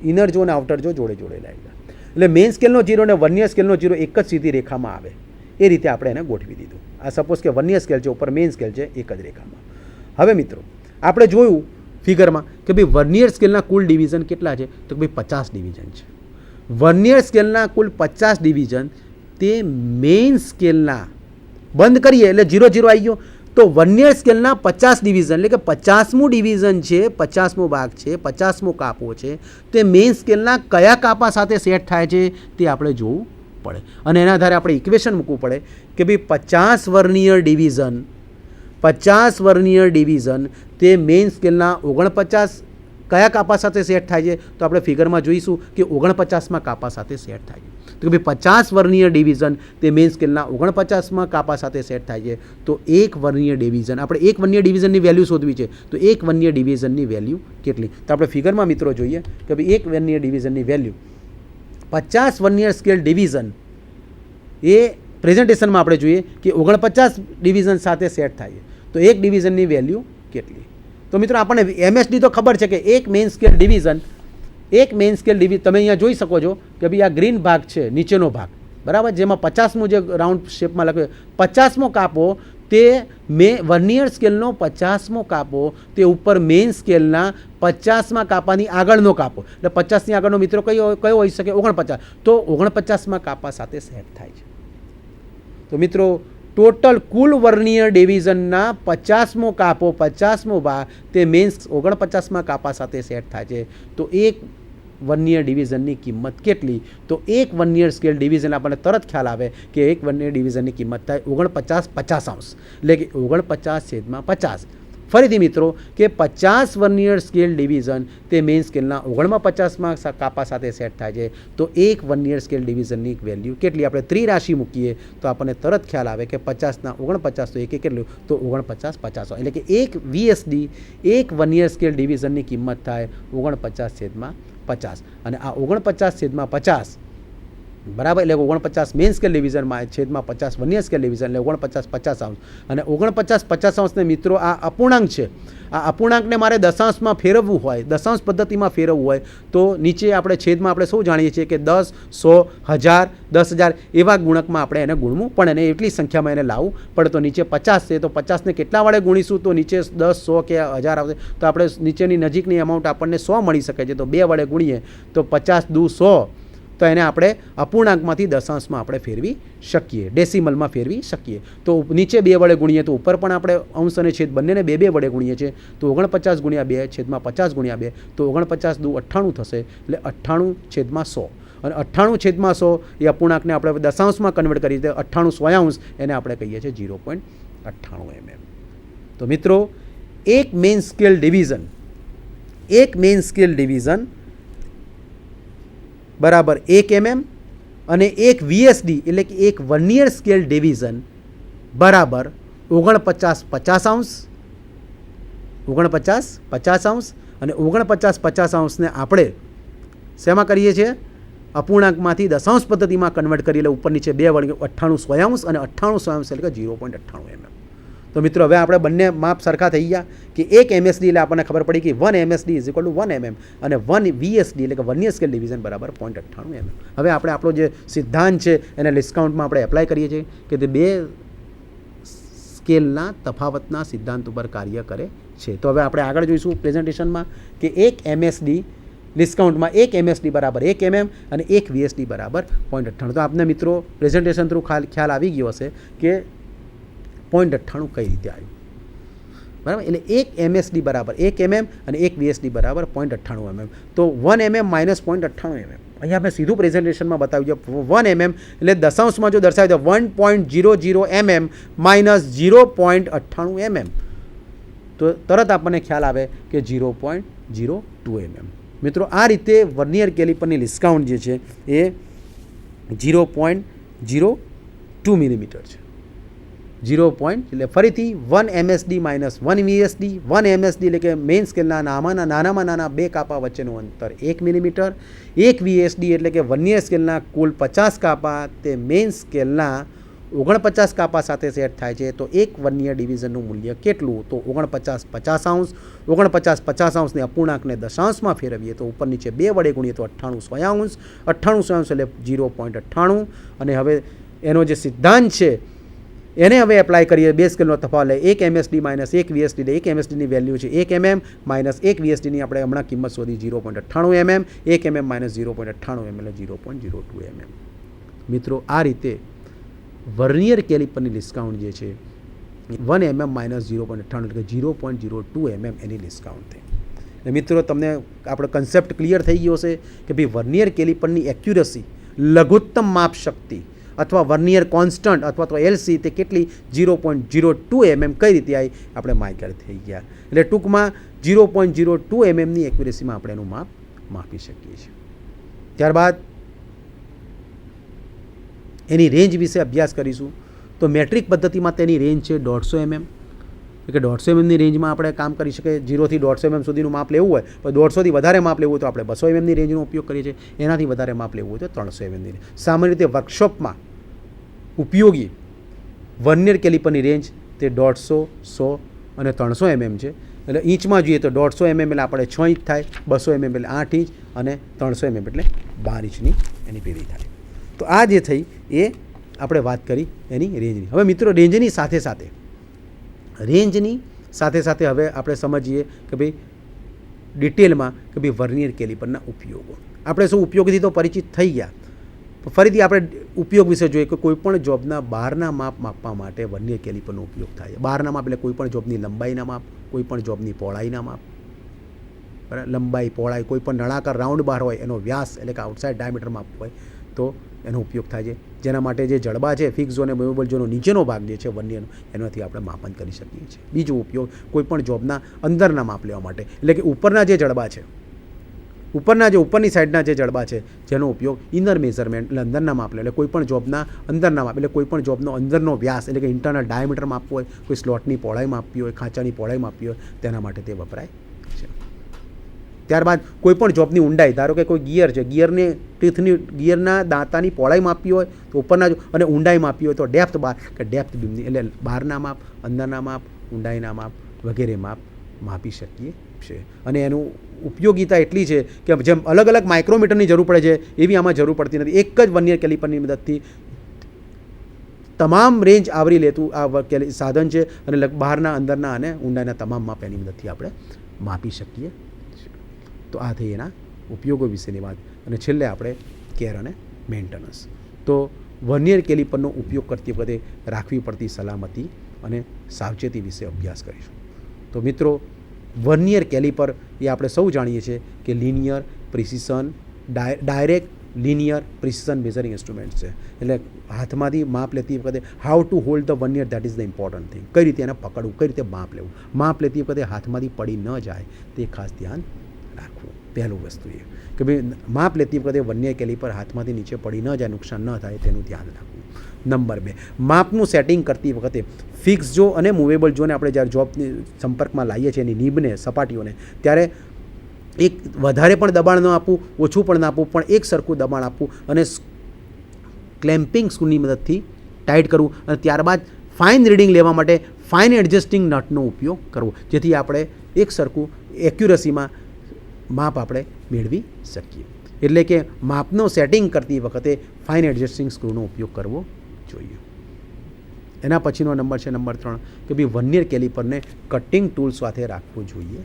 ઇનર જો અને આઉટર જો જોડે જોડે લાગ્યા. એટલે મેઇન સ્કેલનો 0 અને વર્નિયર સ્કેલનો 0 એક જ સીધી રેખામાં આવે એ રીતે આપણે એને ગોઠવી દીધું. આ સપોઝ કે વર્નિયર સ્કેલ છે, ઉપર મેઇન સ્કેલ છે, એક જ રેખામાં. હવે મિત્રો આપણે જોયું ફિગરમાં કે ભાઈ વર્નિયર સ્કેલના કુલ ડિવિઝન કેટલા છે, તો ભાઈ 50 ડિવિઝન છે. વર્નિયર સ્કેલના કુલ 50 ડિવિઝન તે મેઇન સ્કેલના બંધ કરીએ એટલે 0-0 આવી ગયો. તો વર્નિયર સ્કેલના 50 ડિવિઝન એટલે કે 50મું ડિવિઝન છે, 50મો ભાગ છે, 50મો કાપો છે, તે મેઇન સ્કેલના કયા કાપા સાથે સેટ થાય છે તે આપણે જોવું પડે. અને એના આધારે આપણે ઇક્વેશન મૂકવું પડે કે ભાઈ 50 વર્નિયર ડિવિઝન તે મેઇન સ્કેલના 49 કયા કાપા સાથે સેટ થાય છે, તો આપણે ફિગરમાં જોઈશું કે 49માં કાપા સાથે સેટ થાય છે. તો કે ભાઈ 50 વર્નિયર ડિવિઝન તે મેઇન સ્કેલના 49માં કાપા સાથે સેટ થાય છે. તો એક વર્નિયર ડિવિઝન, આપણે એક વર્નિયર ડિવિઝનની વેલ્યુ શોધવી છે. તો એક વર્નિયર ડિવિઝનની વેલ્યુ કેટલી, તો આપણે ફિગરમાં મિત્રો જોઈએ કે ભાઈ એક વર્નિયર ડિવિઝનની વેલ્યુ 50 વર્નિયર સ્કેલ ડિવિઝન એ પ્રેઝન્ટેશનમાં આપણે જોઈએ કે 49 ડિવિઝન સાથે સેટ થાય છે. તો એક ડિવિઝનની વેલ્યુ કેટલી, તો મિત્રો આપણને MSD તો ખબર છે કે એક મેઇન સ્કેલ ડિવિઝન તમે અહીંયા જોઈ શકો છો કે ભાઈ આ ગ્રીન ભાગ છે, નીચેનો ભાગ, બરાબર, જેમાં 50મું જે રાઉન્ડ શેપમાં લખ્યું 50મો કાપો તે વર્નિયર સ્કેલનો 50મો કાપો તે ઉપર મેઇન સ્કેલના 50મા કાપાની આગળનો કાપો. એટલે 50ની આગળનો મિત્રો કયો હોઈ શકે, 49. તો 49મા કાપા સાથે સેટ થાય છે. તો મિત્રો ટોટલ કુલ વર્નિયર ડિવિઝનના 50મો કાપો, 50મો ભાગ તે મેઇન 49મા કાપા સાથે સેટ થાય છે. તો એક વર્નિયર ડિવિઝનની કિંમત કેટલી, તો એક વર્નિયર સ્કેલ ડિવિઝન આપણને તરત ખ્યાલ આવે કે એક વર્નિયર ડિવિઝનની કિંમત થાય 49 50 એટલે કે 49/50. ફરીથી મિત્રો કે 50 વર્નિયર સ્કેલ ડિવિઝન તે મેઇન સ્કેલના 49માં કાપા સાથે સેટ થાય છે. તો એક વર્નિયર સ્કેલ ડિવિઝનની વેલ્યુ કેટલી, આપણે ત્રિરાશિ મૂકીએ તો આપણને તરત ખ્યાલ આવે કે 50ના 49 તો એક કેટલું, તો 49/50. એટલે કે એક VSD એક વર્નિયર સ્કેલ ડિવિઝનની કિંમત થાય 49/50. અને આ 49/50 બરાબર. એટલે 49 મેઇન સ્કેલ ડિવિઝનમાં છેદમાં 50 વર્નિયર સ્કેલ ડિવિઝન એટલે 49 50 અને 49 50 મિત્રો આ અપૂર્ણાંક છે. આ અપૂર્ણાંકને મારે દશાંશમાં ફેરવવું હોય, દશાંશ પદ્ધતિમાં ફેરવવું હોય તો નીચે આપણે છેદમાં આપણે સૌ જાણીએ છીએ કે 10, 100, 1000, 10,000 એવા ગુણકમાં આપણે એને ગુણવું પણ એને એટલી સંખ્યામાં એને લાવવું પડે. તો નીચે 50 છે તો 50ને કેટલા વડે ગુણીશું તો નીચે 10, 100 કે 1000 આવશે. તો આપણે નીચેની નજીકની અમાઉન્ટ આપણને 100 મળી શકે છે. તો 2 વડે ગુણીએ તો 50 દુ 100, તો એને આપણે અપૂર્ણાંકમાંથી દશાંશમાં આપણે ફેરવી શકીએ, ડેસિમલમાં ફેરવી શકીએ. તો નીચે 2 વડે ગુણીએ તો ઉપર પણ આપણે અંશ અને છેદ બંનેને 2 વડે ગુણીએ છીએ. તો 49 ગુણ્યા 2 છેદમાં 50 ગુણ્યા 2 તો 49 દુ 98 થશે. એટલે 98 છેદમાં 100 અને 98 છેદમાં 100 એ અપૂર્ણાંકને આપણે દશાંશમાં કન્વર્ટ કરી દઈએ. 98 સોયાંશ એને આપણે કહીએ છીએ 0.98 mm. તો મિત્રો એક મેઇન સ્કેલ ડિવિઝન બરાબર 1 mm અને એક VSD એટલે કે એક વર્નિયર સ્કેલ ડિવિઝન બરાબર 49 50 અને 49 50 આપણે શેમાં કરીએ છીએ? અપૂર્ણાંકમાંથી દશાંશ પદ્ધતિમાં કન્વર્ટ કરી. એટલે ઉપર નીચે 2 વડે 98 સોયાંશ અને 98 સોયાંશ એટલે કે 0.98 mm. તો મિત્રો હવે આપણે બંને માપ સરખા થઈ ગયા કે 1 MSD એટલે આપણને ખબર પડી કે 1 MSD = 1 mm અને 1 VSD એટલે કે વર્નિયર સ્કેલ ડિવિઝન બરાબર 0.98 mm. હવે આપણે આપણો જે સિદ્ધાંત છે એને ડિસ્કાઉન્ટમાં આપણે એપ્લાય કરીએ છીએ કે તે બે સ્કેલના તફાવતના સિદ્ધાંત ઉપર કાર્ય કરે છે. તો હવે આપણે આગળ જોઈશું પ્રેઝન્ટેશનમાં કે 1 MSD ડિસ્કાઉન્ટમાં 1 MSD બરાબર 1 mm અને 1 VSD બરાબર 0.98. તો આપને મિત્રો પ્રેઝન્ટેશન થ્રુ ખ્યાલ આવી ગયો હશે કે 0.98 કઈ રીતે આવ્યું, બરાબર. એટલે 1 MSD બરાબર 1 mm અને 1 VSD બરાબર 0.98 mm. તો 1 mm માઇનસ 0.98 mm અહીંયા આપણે સીધું પ્રેઝન્ટેશનમાં બતાવ્યું છે. 1 mm એટલે દશાંશમાં જો દર્શાવ્યું તો 1.00 mm માઇનસ 0.98 mm તો તરત આપણને ખ્યાલ આવે કે 0.02 mm. મિત્રો આ રીતે વર્નિયર કેલિપરની ડિસ્કાઉન્ટ જે છે એ 0.02 મિલીમીટર છે. 0. એટલે ફરીથી 1 MSD માઇનસ 1 VSD. 1 MSD એટલે કે મેઇન સ્કેલના નાનામાં નાના 2 કાપા વચ્ચેનું અંતર 1 મિલીમીટર. 1 VSD એટલે કે વર્નિયર સ્કેલના કુલ 50 કાપા તે મેઇન સ્કેલના 49 કાપા સાથે સેટ થાય છે. તો એક વર્નિયર ડિવિઝનનું મૂલ્ય કેટલું? તો 49 50 49 50 ને અપૂર્ણાંકને દશાંશમાં ફેરવીએ તો ઉપર નીચે 2 વડે ગુણીએ તો 98 સોયાંશ. 98 સોયાંશ એટલે 0.98. અને હવે એનો જે સિદ્ધાંત છે એને હવે એપ્લાય કરીએ. બે સ્કેલનો તફાવત એટલે 1 MSD માઇનસ 1 VSD એટલે 1 MSDની વેલ્યુ છે 1 mm માઇનસ 1 VSDની આપણે હમણાં કિંમત શોધી 0.98 mm. 1 mm માઇનસ 0.98 mm એટલે 0.02 mm. મિત્રો આ રીતે વર્નિયર કેલિપરની ડિસ્કાઉન્ટ જે છે 1 mm માઇનસ 0.98 એટલે કે 0.02 mm એની ડિસ્કાઉન્ટ થઈ. એટલે મિત્રો તમને આપણો કન્સેપ્ટ ક્લિયર થઈ ગયો છે કે ભાઈ વર્નિયર કેલિપરની એક્યુરસી, લઘુત્તમ માપ શક્તિ અથવા વર્નિયર કોન્સ્ટન્ટ અથવા તો LC તે કેટલી 0.02 mm કઈ રીતે આવી આપણે માહિતગાર થઈ ગયા. એટલે ટૂંકમાં 0.02 mmની એક્યુરેસીમાં આપણે એનું માપ માપી શકીએ છીએ. ત્યારબાદ એની રેન્જ વિશે અભ્યાસ કરીશું. તો મેટ્રિક પદ્ધતિમાં તેની રેન્જ છે 150 mm. એટલે કે 150 mmની રેન્જમાં આપણે કામ કરી શકીએ. 0 થી 150 mm સુધીનું માપ લેવું હોય તો 150થી વધારે માપ લેવું હોય તો આપણે 200 mmની રેન્જનો ઉપયોગ કરીએ છીએ. એનાથી વધારે માપ લેવું હોય તો 300 mmની. સામાન્ય રીતે વર્કશોપમાં ઉપયોગી વર્નિયર કેલિપરની રેન્જ તે 150, 100 અને 300 mm છે. એટલે ઇંચમાં જોઈએ તો 150 mm એટલે આપણે 6 ઇંચ થાય, 200 mm એટલે 8 ઇંચ અને 300 mm એટલે 12 ઇંચની એની પેઢી થાય. તો આ જે થઈ એ આપણે વાત કરી એની રેન્જની. હવે મિત્રો રેન્જની સાથે સાથે હવે આપણે સમજીએ કે ભાઈ ડિટેલમાં કે ભાઈ વર્નિયર કેલિપરના ઉપયોગો. આપણે શું ઉપયોગથી તો પરિચિત થઈ ગયા, ફરીથી આપણે ઉપયોગ વિશે જોઈએ કે કોઈપણ જોબના બહારના માપ માપવા માટે વર્નિયર કેલિપરનો ઉપયોગ થાય છે. બહારના માપ એટલે કોઈપણ જોબની લંબાઈના માપ, કોઈપણ જોબની પહોળાઈના માપ, બરાબર. લંબાઈ, પહોળાઈ, કોઈપણ નળાકાર રાઉન્ડ બાર હોય એનો વ્યાસ એટલે કે આઉટસાઇડ ડાયામીટર માપ હોય તો એનો ઉપયોગ થાય છે. જેના માટે જે જડબા છે ફિક્સ ઝોન અને મૂવેબલ ઝોનનો નીચેનો ભાગ જે છે વર્નિયરનો એનાથી આપણે માપન કરી શકીએ છીએ. બીજો ઉપયોગ કોઈપણ જોબના અંદરના માપ લેવા માટે એટલે કે ઉપરના જે જડબા છે, ઉપરની સાઈડના જે જડબા છે જેનો ઉપયોગ ઇનર મેઝરમેન્ટ એટલે અંદરના માપ લે. એટલે કોઈપણ જોબના અંદરના માપ એટલે કોઈપણ જોબનો અંદરનો વ્યાસ એટલે કે ઇન્ટરનલ ડાયામીટર માપવું હોય, કોઈ સ્લોટની પહોળાઈ માપવી હોય, ખાંચાની પહોળાઈ માપવી હોય તેના માટે તે વપરાય છે. ત્યારબાદ કોઈપણ જોબની ઊંડાઈ, ધારો કે કોઈ ગિયર છે, ગિયરના દાંતાની પહોળાઈ માપી હોય તો ઉપરના અને ઊંડાઈ માપી હોય તો ડેપ્થ બાર કે ડેપ્થ બીમની, એટલે બહારના માપ, અંદરના માપ, ઊંડાઈના માપ વગેરે માપ માપી શકીએ છીએ. અને એનું ઉપયોગિતા એટલી છે કે જેમ અલગ અલગ માઇક્રોમીટરની જરૂર પડે છે એવી આમાં જરૂર પડતી નથી. એક જ વર્નિયર કેલિપરની મદદથી તમામ રેન્જ આવરી લેતું આ સાધન છે અને બહારના, અંદરના અને ઊંડાઈના તમામ માપ એની મદદથી આપણે માપી શકીએ. તો આ થઈ એના ઉપયોગો વિશેની વાત. અને છેલ્લે આપણે કેર અને મેન્ટેનન્સ. તો વર્નિયર કેલિપરનો ઉપયોગ કરતી વખતે રાખવી પડતી સલામતી અને સાવચેતી વિશે અભ્યાસ કરીશું. તો મિત્રો, વર્નિયર કેલિપર એ આપણે સૌ જાણીએ છીએ કે linear precision, direct linear precision measuring instrument છે. એટલે હાથમાંથી માપ લેતી વખતે how to hold the vernier, that is the important thing. કઈ રીતે એને પકડવું, કઈ રીતે માપ લેવું, માપ લેતી વખતે હાથમાંથી પડી ન જાય તે ખાસ ધ્યાન રાખવું. પહેલું વસ્તુ એ કે ભાઈ માપ લેતી વખતે વર્નિયર કેલિપર હાથમાંથી નીચે પડી ન જાય, નુકસાન ન થાય તેનું ધ્યાન રાખવું. નંબર 2, માપનું સેટિંગ કરતી વખતે ફિક્સ જો અને મૂવેબલ જોને આપણે જ્યારે જોબની સંપર્કમાં લાવીએ છીએ એની નીબને, સપાટીઓને, ત્યારે એક વધારે પણ દબાણ ન આપવું, ઓછું પણ ના આપવું, પણ એક સરખું દબાણ આપવું અને ક્લેમ્પિંગ સ્ક્રૂની મદદથી ટાઈટ કરવું. અને ત્યારબાદ ફાઇન રીડિંગ લેવા માટે ફાઇન એડજસ્ટિંગ નટનો ઉપયોગ કરવો, જેથી આપણે એક સરખું એક્યુરસીમાં માપ આપણે મેળવી શકીએ. એટલે કે માપનો સેટિંગ કરતી વખતે ફાઇન એડજસ્ટિંગ સ્ક્રૂનો ઉપયોગ કરવો જોઈએ. એના પછીનો નંબર છે નંબર 3 કે ભાઈ વર્નિયર કેલિપરને કટિંગ ટૂલ સાથે રાખવું જોઈએ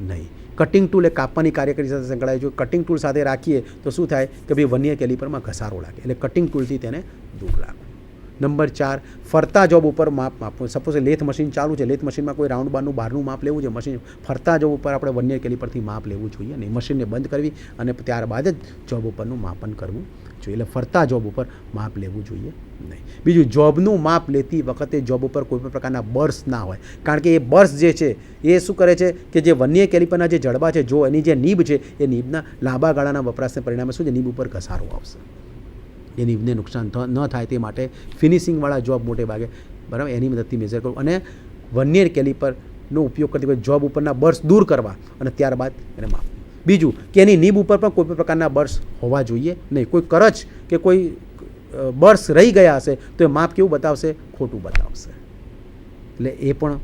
નહીં. કટિંગ ટૂલ એ કાપવાની કાર્યકારી સાથે સંકળાય છે. કટિંગ ટૂલ સાથે રાખીએ તો શું થાય કે ભાઈ વર્નિયર કેલિપરમાં ઘસારો લાગે, એટલે કટિંગ ટૂલથી તેને દૂર રાખવું. નંબર 4, ફરતા જોબ ઉપર માપ માપવું. સપોઝ લેથ મશીન ચાલુ છે, લેથ મશીનમાં કોઈ રાઉન્ડ બારનું બહારનું માપ લેવું છે, મશીન ફરતા જોબ ઉપર આપણે વર્નિયર કેલિપરથી માપ લેવું જોઈએ નહીં. મશીનને બંધ કરવી અને ત્યારબાદ જ જોબ ઉપરનું માપન કરવું જોઈએ. એટલે ફરતા જોબ ઉપર માપ લેવું જોઈએ નહીં. બીજું, જોબનું માપ લેતી વખતે જોબ ઉપર કોઈ પણ પ્રકારના બર્સ ના હોય, કારણ કે એ બર્સ જે છે એ શું કરે છે કે જે વર્નિયર કેલિપરના જે જડબા છે, જો એની જે નીબ છે એ નીબના લાંબા ગાળાના વપરાશને પરિણામે શું છે, નીબ ઉપર ઘસારો આવશે. એ નીબને નુકસાન ન થાય તે માટે ફિનિશિંગવાળા જોબ મોટે ભાગે બરાબર એની મદદથી મેઝર કરવું અને વર્નિયર કેલિપરનો ઉપયોગ કરતી વખતે જોબ ઉપરના બર્સ દૂર કરવા અને ત્યારબાદ એને માપવું. બીજું કે એની નીબ ઉપર પણ કોઈ પણ પ્રકારના બર્સ હોવા જોઈએ નહીં. કોઈ કરચ કે કોઈ બર્સ રહી ગયા હશે તો એ માપ કેવું બતાવશે, ખોટું બતાવશે. એટલે એ પણ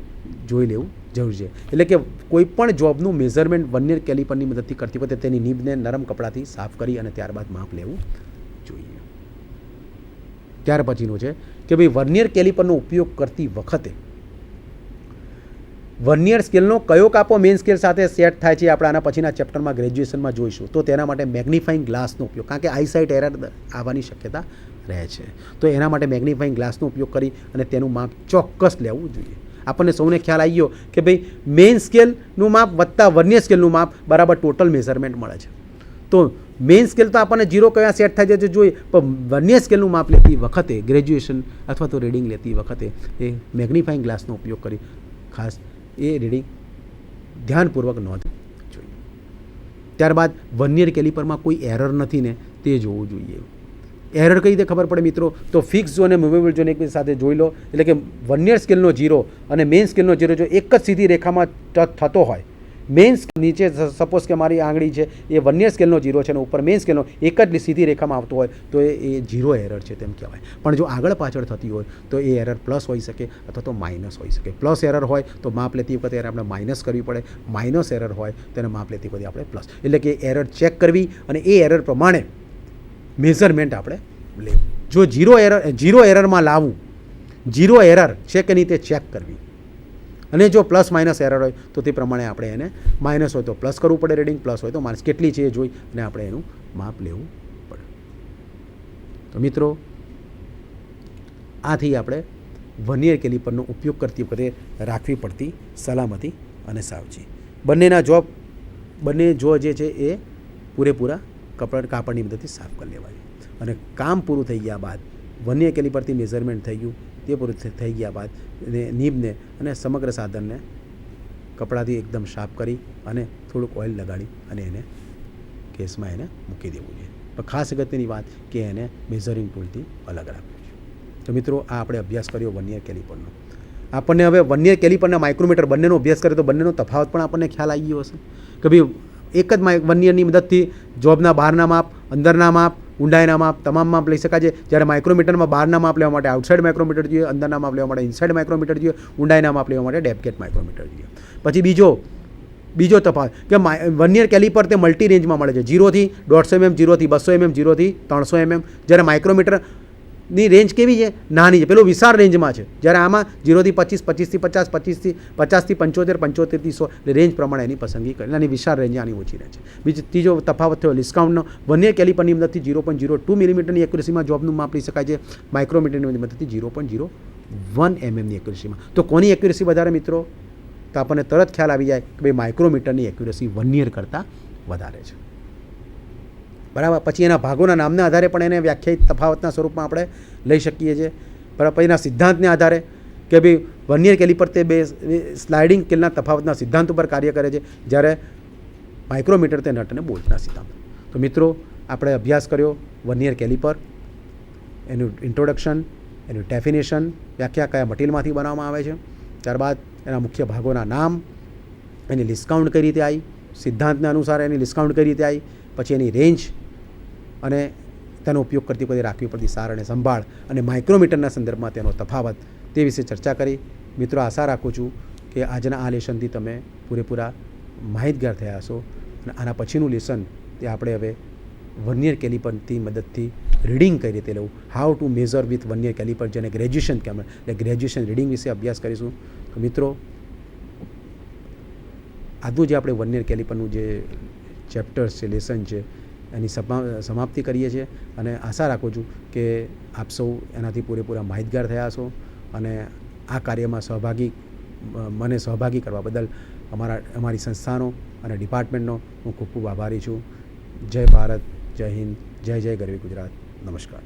જોઈ લેવું જરૂરી છે. એટલે કે કોઈ પણ જોબનું મેઝરમેન્ટ વર્નિયર કેલિપરની મદદથી કરતી વખતે તેની નીબને નરમ કપડાથી સાફ કરી અને ત્યારબાદ માપ લેવું જોઈએ. ત્યાર પછીનું છે કે ભાઈ વર્નિયર કેલિપરનો ઉપયોગ કરતી વખતે વર્નિયર સ્કેલનો કયો કાપો મેઇન સ્કેલ સાથે સેટ થાય છે આપણે આના પછીના ચેપ્ટરમાં ગ્રેજ્યુએશનમાં જોઈશું. તો તેના માટે મેગ્નિફાઈંગ ગ્લાસનો ઉપયોગ, કારણ કે આઈસાઇટ એરર આવવાની શક્યતા રહે છે, તો એના માટે મેગ્નિફાઈંગ ગ્લાસનો ઉપયોગ કરી અને તેનું માપ ચોક્કસ લેવું જોઈએ. આપણને સૌને ખ્યાલ આવી ગયો કે ભાઈ મેઇન સ્કેલનું માપ વત્તા વર્નિયર સ્કેલનું માપ બરાબર ટોટલ મેઝરમેન્ટ મળે છે. તો મેઇન સ્કેલ તો આપણને 0 કયા સેટ થાય છે જોઈએ, પણ વર્નિયર સ્કેલનું માપ લેતી વખતે ગ્રેજ્યુએશન અથવા તો રીડિંગ લેતી વખતે એ મેગ્નિફાઈંગ ગ્લાસનો ઉપયોગ કરી ખાસ એ રીડિંગ ધ્યાનપૂર્વક નોંધ જોઈએ. ત્યારબાદ વર્નિયર કેલિપરમાં કોઈ એરર નથી ને તે જોવું જોઈએ. એરર કઈ રીતે ખબર પડે મિત્રો, તો ફિક્સ ઝોન અને મૂવેબલ ઝોન એકબીજા સાથે જોઈ લો. એટલે કે વર્નિયર સ્કેલનો 0 અને મેઇન સ્કેલનો 0 જો એક જ સીધી રેખામાં ટચ થતો હોય, મેઇન નીચે સપોઝ કે મારી આંગળી છે એ વર્નિયર સ્કેલનો 0 છે અને ઉપર મેઇન સ્કેલનો એક જ સીધી રેખામાં આવતો હોય તો એ 0 એરર છે તેમ કહેવાય. પણ જો આગળ પાછળ થતી હોય તો એ એરર પ્લસ હોઈ શકે અથવા તો માઇનસ હોઈ શકે. પ્લસ એરર હોય તો માપ લેતી વખતે એરર આપણે માઇનસ કરવી પડે, માઇનસ એરર હોય તો એને માપ લેતી વખતે આપણે પ્લસ. એટલે કે એરર ચેક કરવી અને એ એરર પ્રમાણે મેઝરમેન્ટ આપણે લેવું. જો 0 એરરમાં લાવવું, 0 એરર છે કે નહીં તે ચેક કરવી. અને જો પ્લસ માઇનસ એરર હોય તો તે પ્રમાણે આપણે એને માઇનસ હોય તો પ્લસ કરવું પડે રીડિંગ, પ્લસ હોય તો માઇનસ, કેટલી છે એ જોઈ અને આપણે એનું માપ લેવું પડે. તો મિત્રો, આથી આપણે વર્નિયર કેલિપરનો ઉપયોગ કરતી વખતે રાખવી પડતી સલામતી અને સાવચેતી. બંને જો જે છે એ પૂરેપૂરા કાપડની મદદથી સાફ કરી લેવાય. અને કામ પૂરું થઈ ગયા બાદ વર્નિયર કેલિપરથી મેઝરમેન્ટ થઈ ગયું, તે પૂરું થઈ ગયા બાદ નીબને અને સમગ્ર સાધનને કપડાથી એકદમ સાફ કરી અને થોડુંક ઓઇલ લગાડી અને એને કેસમાં એને મૂકી દેવું જોઈએ. પણ ખાસ અગત્યની વાત કે એને મેઝરિંગ ટૂલથી અલગ રાખવું છે. તો મિત્રો, આ આપણે અભ્યાસ કર્યો વર્નિયર કેલિપરનો. આપણને હવે વર્નિયર કેલિપરના માઇક્રોમીટર બંનેનો અભ્યાસ કરીએ તો બંનેનો તફાવત પણ આપણને ખ્યાલ આવી ગયો હશે કે ભાઈ એક જ વર્નિયરની મદદથી જોબના બહારના માપ, અંદરના માપ, ઊંડાઈના માપ, તમામ માપ લઈ શકાય છે. જ્યારે માઇક્રોમીટરમાં બહારના માપ લેવા માટે આઉટસાઇડ માઇક્રોમીટર જોઈએ, અંદરના માપ લેવા માટે ઇનસાઇડ માઇક્રોમીટર જોઈએ, ઊંડાઈના માપ લેવા માટે ડેપ્થ ગેજ માઇક્રોમીટર જોઈએ. પછી બીજો તફાવત કે વર્નિયર કેલિપર તે મલ્ટી રેન્જમાં મળે છે, 0થી 150 mm, 0થી 200 mm, 0થી 300 mm. જ્યારે માઇક્રોમીટરની રેન્જ કેવી છે? નાની છે, પેલો વિશાળ રેન્જમાં છે. જ્યારે આમાં 0થી 25, 25થી 50, 25થી 75, 75થી 100 એટલે રેન્જ પ્રમાણે એની પસંદગી કરી. આની વિશાળ રેન્જ, આની ઓછી રેન્જ છે. ત્રીજો તફાવત થયો ડિસ્કાઉન્ટનો. વર્નિયર કેલિપરની મદદથી 0.02 મિલીમીટરની એક્યુરેસીમાં જોબનું માપ લઈ શકાય છે, માઇક્રોમીટરની મદદથી 0.01 mmની એક્યુરેસીમાં. તો કોની એક્યુરેસી વધારે મિત્રો? તો આપણને તરત ખ્યાલ આવી જાય કે ભાઈ માઇક્રોમીટરની એક્યુરેસી વર્નિયર કરતાં વધારે છે. બરાબર. પછી એના ભાગોના નામના આધારે પણ એને વ્યાખ્યાયિત તફાવતના સ્વરૂપમાં આપણે લઈ શકીએ છીએ. બરાબર. પછી એના સિદ્ધાંતને આધારે કે ભાઈ વર્નિયર કેલિપર તે બે સ્લાઇડિંગ સ્કેલના તફાવતના સિદ્ધાંત ઉપર કાર્ય કરે છે, જ્યારે માઇક્રોમીટર તે નટ અને બોલ્ટના સિદ્ધાંત. તો મિત્રો, આપણે અભ્યાસ કર્યો વર્નિયર કેલિપર, એનું ઇન્ટ્રોડક્શન, એનું ડેફિનેશન, વ્યાખ્યા કયા મટીરિયલમાંથી બનાવવામાં આવે છે, ત્યારબાદ એના મુખ્ય ભાગોના નામ, એની ડિસ્કાઉન્ટ કઈ રીતે આવી, સિદ્ધાંતના અનુસાર એની ડિસ્કાઉન્ટ કઈ રીતે આવી, પછી એની રેન્જ અને તેનો ઉપયોગ કરતી વખતે રાખવી પડતી સાર અને સંભાળ, અને માઇક્રોમીટરના સંદર્ભમાં તેનો તફાવત, તે વિશે ચર્ચા કરી. મિત્રો, આશા રાખું છું કે આજના આ લેસનથી તમે પૂરેપૂરા માહિતગાર થયા હશો. અને આના પછીનું લેસન તે આપણે હવે વર્નિયર કેલિપરની મદદથી રીડિંગ કઈ રીતે લેવું, how to measure with vernier caliper, જેને ગ્રેજ્યુએશન કહેવાય, એટલે ગ્રેજ્યુએશન રીડિંગ વિશે અભ્યાસ કરીશું. તો મિત્રો, આજનું જે આપણે વર્નિયર કેલિપરનું જે ચેપ્ટર્સ છે, લેસન છે, એની સમાપ્તિ કરીએ છીએ. અને આશા રાખું છું કે આપ સૌ એનાથી પૂરેપૂરા માહિતગાર થયા હશો, અને આ કાર્યમાં મને સહભાગી કરવા બદલ અમારી સંસ્થાનો અને ડિપાર્ટમેન્ટનો હું ખૂબ ખૂબ આભારી છું. જય ભારત, જય હિન્દ, જય જય ગરવી ગુજરાત. નમસ્કાર.